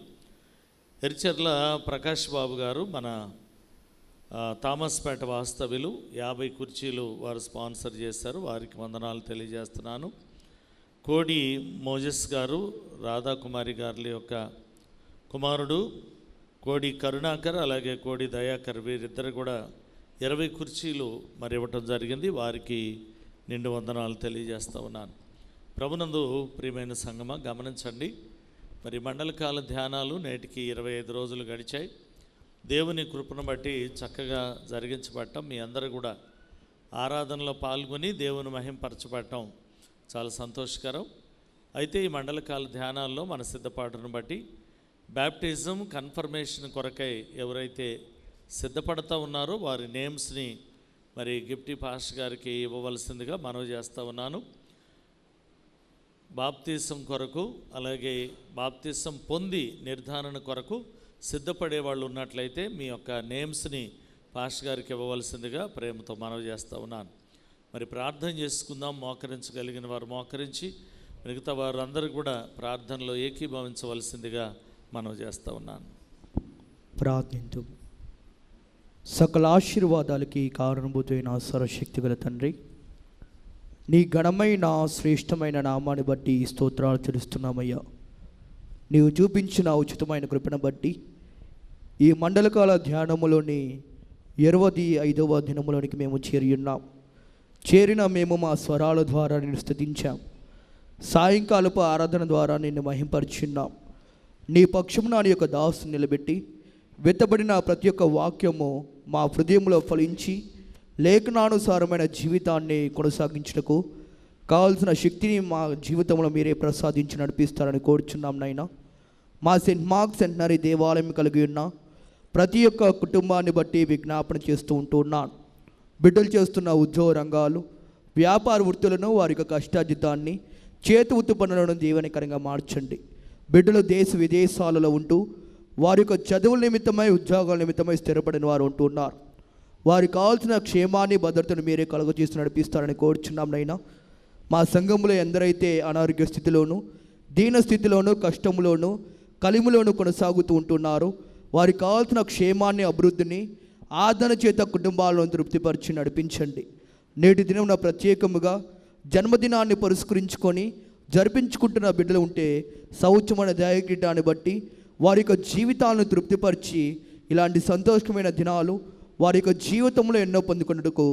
ఎరిచెర్ల ప్రకాష్ బాబు గారు మన థామస్పేట వాస్తవ్యులు 50 కుర్చీలు వారు స్పాన్సర్ చేశారు. వారికి వందనాలు తెలియజేస్తున్నాను. కోడి మోజెస్ గారు రాధాకుమారి గారి యొక్క కుమారుడు కోడి కరుణాకర్ అలాగే కోడి దయాకర్ వీరిద్దరు కూడా 20 కుర్చీలు మరి ఇవ్వటం జరిగింది. వారికి నిండు వందనాలు తెలియజేస్తూ ఉన్నాను. ప్రభునందు ప్రియమైన సంగమ, గమనించండి, మరి మండలకాల ధ్యానాలు నేటికి 25 రోజులు గడిచాయి. దేవుని కృపను బట్టి చక్కగా జరిగించబడటం, మీ అందరూ కూడా ఆరాధనలో పాల్గొని దేవుని మహింపరచబడటం చాలా సంతోషకరం. అయితే ఈ మండలకాల ధ్యానాల్లో మన సిద్ధపాటును బట్టి బ్యాప్టిజం కన్ఫర్మేషన్ కొరకై ఎవరైతే సిద్ధపడతా ఉన్నారో వారి నేమ్స్ని మరి గిఫ్టీ పాస్ గారికి ఇవ్వవలసిందిగా మనవి చేస్తూ ఉన్నాను. బాప్తిసం కొరకు అలాగే బాప్తిసం పొంది నిర్ధారణ కొరకు సిద్ధపడే వాళ్ళు ఉన్నట్లయితే మీ యొక్క నేమ్స్ని పాస్ గారికి ఇవ్వవలసిందిగా ప్రేమతో మనవి చేస్తూ ఉన్నాను. మరి ప్రార్థన చేసుకుందాం. మోకరించగలిగిన వారు మోకరించి, మిగతా వారు అందరూ కూడా ప్రార్థనలో ఏకీభవించవలసిందిగా మనవి చేస్తూ ఉన్నాను. ప్రార్థింతు. సకల ఆశీర్వాదాలకి కారణభూతమైన సర్వశక్తి గల తండ్రి, నీ ఘనమైన శ్రేష్టమైన నామాన్ని బట్టి స్తోత్రాలు చెల్లిస్తున్నామయ్యా. నీవు చూపించిన ఉచితమైన కృపను బట్టి ఈ మండలకాల ధ్యానములోని 25వ దినములోనికి మేము చేరిన మేము మా స్వరాల ద్వారా నిన్ను స్తుతించాం. సాయంకాలపు ఆరాధన ద్వారా నిన్ను మహింపరిచున్నాం. నీ పక్షమున నీ యొక్క దాసుని నిలబెట్టి వెత్తబడిన ప్రతి ఒక్క వాక్యము మా హృదయంలో ఫలించి లేఖనానుసారమైన జీవితాన్ని కొనసాగించుటకు కావాల్సిన శక్తిని మా జీవితంలో మీరే ప్రసాదించి నడిపిస్తారని కోరుచున్నాం నాయన. మా సెయింట్ మార్క్ సెంటనరీ దేవాలయం కలిగి ఉన్న ప్రతి ఒక్క కుటుంబాన్ని బట్టి విజ్ఞాపన చేస్తూ ఉంటున్నాను. బిడ్డలు చేస్తున్న ఉద్యోగ రంగాలు, వ్యాపార వృత్తులను, వారి యొక్క కష్టాజితాన్ని, చేతి వృత్తి పనులను దీవెనకరంగా మార్చండి. బిడ్డలు దేశ విదేశాలలో ఉంటూ వారి యొక్క చదువుల నిమిత్తమై, ఉద్యోగాల నిమిత్తమై స్థిరపడిన వారు ఉంటున్నారు. వారికి కావాల్సిన క్షేమాన్ని, భద్రతను మీరే కలుగజేసి నడిపిస్తారని కోరుచున్నాం నైనా. మా సంఘంలో ఎందరైతే అనారోగ్య స్థితిలోనూ, దీన స్థితిలోనూ, కష్టంలోనూ, కలిమిలోనూ కొనసాగుతూ ఉంటున్నారో వారికి కావాల్సిన క్షేమాన్ని, అభివృద్ధిని, ఆదరణ చేత కుటుంబాలను తృప్తిపరిచి నడిపించండి. నేటి దినం ప్రత్యేకముగా జన్మదినాన్ని పురస్కరించుకొని జరిపించుకుంటున్న బిడ్డలు ఉంటే సౌచ్యమైన దయకిటాన్ని బట్టి వారి యొక్క జీవితాలను తృప్తిపరిచి ఇలాంటి సంతోషమైన దినాలు వారి యొక్క జీవితంలో ఎన్నో పొందుకున్నట్టుకు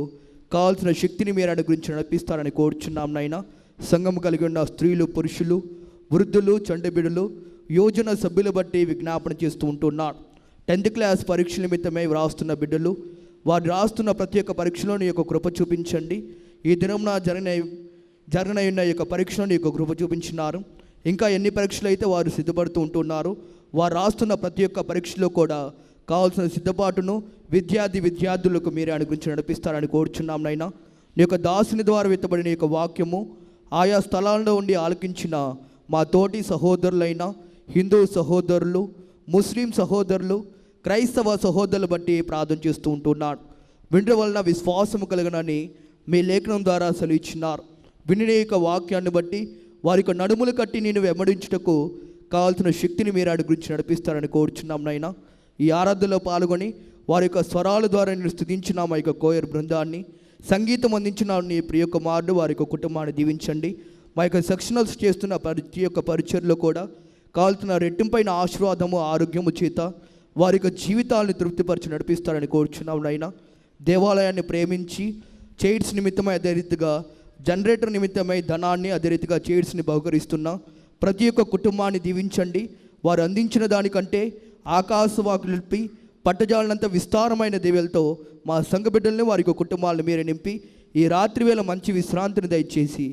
కావాల్సిన శక్తిని మీరు అనుగ్రహించి నడిపిస్తారని కోరుచున్నాం నాయన. సంఘం కలిగి ఉన్న స్త్రీలు, పురుషులు, వృద్ధులు, చంటి బిడ్డలు, యోజన సభ్యులు బట్టి విజ్ఞాపన చేస్తూ ఉంటున్నాడు. 10th క్లాస్ పరీక్షల నిమిత్తమై వ్రాస్తున్న బిడ్డలు, వారు రాస్తున్న ప్రతి ఒక్క పరీక్షలో నీ యొక్క కృప చూపించండి. ఈ దినంన జరగనయున్న ఈ యొక్క పరీక్షలో నీ యొక్క కృప చూపించినారు. ఇంకా ఎన్ని పరీక్షలు అయితే వారు సిద్ధపడుతూ ఉంటున్నారు, వారు రాస్తున్న ప్రతి ఒక్క పరీక్షలో కూడా కావాల్సిన సిద్ధపాటును విద్యార్థులకు మీరే అనుగ్రహించి నడిపిస్తారని కోరుచున్నాం నైనా. నీ యొక్క దాసుని ద్వారా వెత్తబడిన యొక్క వాక్యము ఆయా స్థలాల్లో ఉండి ఆలకించిన మా తోటి సహోదరులైన హిందూ సహోదరులు, ముస్లిం సహోదరులు, క్రైస్తవ సహోదరులు బట్టి ప్రార్థన చేస్తూ ఉంటున్నాడు. వినడం వలన విశ్వాసము కలగనని మీ లేఖనం ద్వారా సెలవిచ్చినారు. వినిన యొక్క వాక్యాన్ని బట్టి వారి యొక్క నడుములు కట్టి నేను వెంబడించుటకు కావాల్సిన శక్తిని మీరు అనుగ్రహించి నడిపిస్తారని కోరుచున్నాం నైనా. ఈ ఆరాధనలో పాల్గొని వారి యొక్క స్వరాల ద్వారా నేను స్తుతించిన మా యొక్క కోయర్ బృందాన్ని, సంగీతం అందించిన నీ ప్రియ కుమారుడు వారి యొక్క కుటుంబాన్ని దీవించండి. మా యొక్క సెక్షనల్స్ చేస్తున్న ప్రతి ఒక్క పరిచర్లో కూడా కావాల్సిన రెట్టింపైన ఆశీర్వాదము, ఆరోగ్యము చేత వారి యొక్క జీవితాలను తృప్తిపరిచి నడిపిస్తారని కోరుచున్నాం నాయన. దేవాలయాన్ని ప్రేమించి చైర్స్ నిమిత్తమై, అదే రీతిగా జనరేటర్ నిమిత్తమై ధనాన్ని, అదే రీతిగా చైర్స్ని బహుకరిస్తున్న ప్రతి ఒక్క కుటుంబాన్ని దీవించండి. వారు అందించిన దానికంటే ఆకాశవాకులిపి పట్టజాలనంత విస్తారమైన దీవెలతో మా సంఘ బిడ్డల్ని, వారి యొక్క కుటుంబాలను మీరే నింపి ఈ రాత్రి వేళ మంచి విశ్రాంతిని దయచేసి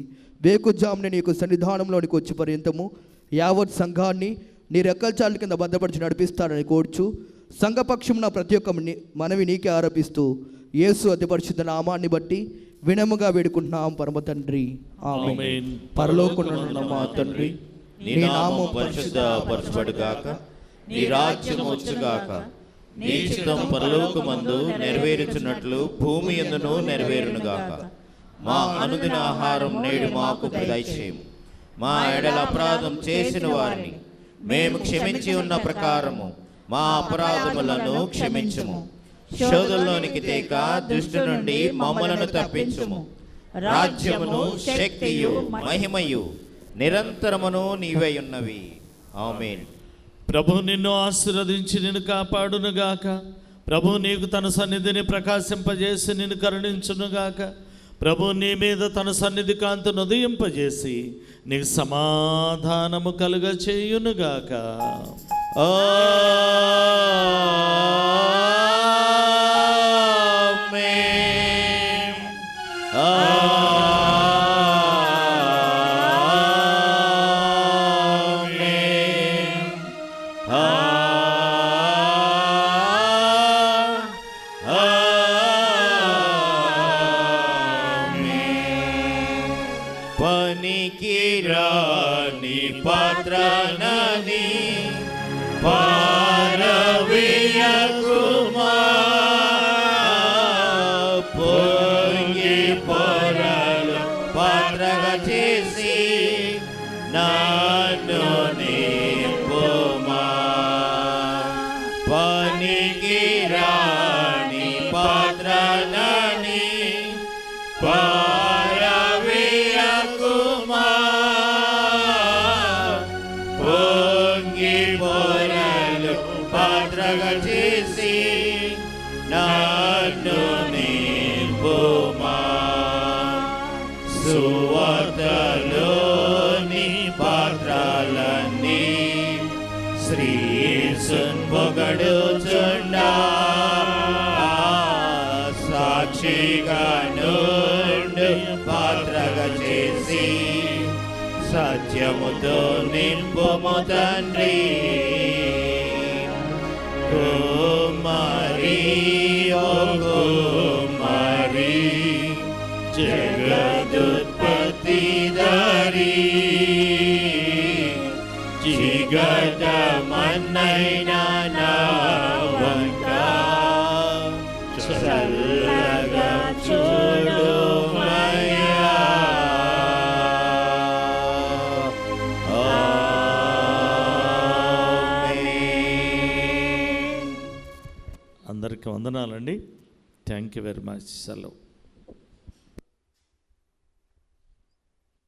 వేకుజామున నీ యొక్క సన్నిధానంలోనికి వచ్చి పర్యంతము యావత్ సంఘాన్ని నీ రెక్కల చాళ్ళ కింద భద్రపరిచి నడిపిస్తారని కోర్చు సంఘపక్షమున ప్రతి ఒక్క మనవి నీకే ఆరోపిస్తూ యేసు అతి పరిశుద్ధ నామాన్ని బట్టి వినముగా వేడుకుంటున్నాం పరమ తండ్రి, ఆమేన్. పరలోకమున మా తండ్రి, నీ నామం పరిశుద్ధపరచబడుగాక, నీ రాజ్యం వచ్చుగాక, నీ చిత్తం పరలోకమందు నెరవేరుచున్నట్లు భూమి యందును నెరవేరునుగాక. మా అనుదిన ఆహారం నేడు మాకు దయచేయము. మా ఎడల అపరాధం చేసిన వారిని మేము క్షమించి ఉన్న ప్రకారము మా అపరాధములను క్షమించుము. శోధంలోనికి తేక దుష్టు నుండి మమ్మలను తప్పించుము. రాజ్యమును, శక్తియు, మహిమయు నిరంతరమును నీవై ఉన్నవి. ఆమేన్. ప్రభు నిన్ను ఆశీర్వదించి నిన్ను కాపాడునుగాక. ప్రభు నీకు తన సన్నిధిని ప్రకాశింపజేసి నిన్ను కరుణించునుగాక. ప్రభు నీ మీద తన సన్నిధి కాంతిని ఉదయింపజేసి నీకు సమాధానము కలుగ చేయునుగాక. పనికిరాని పాత్రనని పారవేయకుమా, పొంగి పొరలు పాత్రగా చేసి నన్ను నింపుమా. పనికిరాని పాత్రనని పారవేయకుమా, పొంగి పొరలు పాత్రగా చేసి నన్ను నింపుమా. సువార్తలోని పాత్రలన్నీ శ్రీయేసును పొగడుచుండా, సాక్షిగా నుండు పాత్రగా చేసి సత్యముతో నింపుము తండ్రి. కుమారి ఓ కుమారి, జగదుత్పత్తి దారి, జిగటమన్నైన నా వంక చల్లగా చూడుమయ్యా. అందరికీ వందనాలండి. Thank you very much. సెలవు.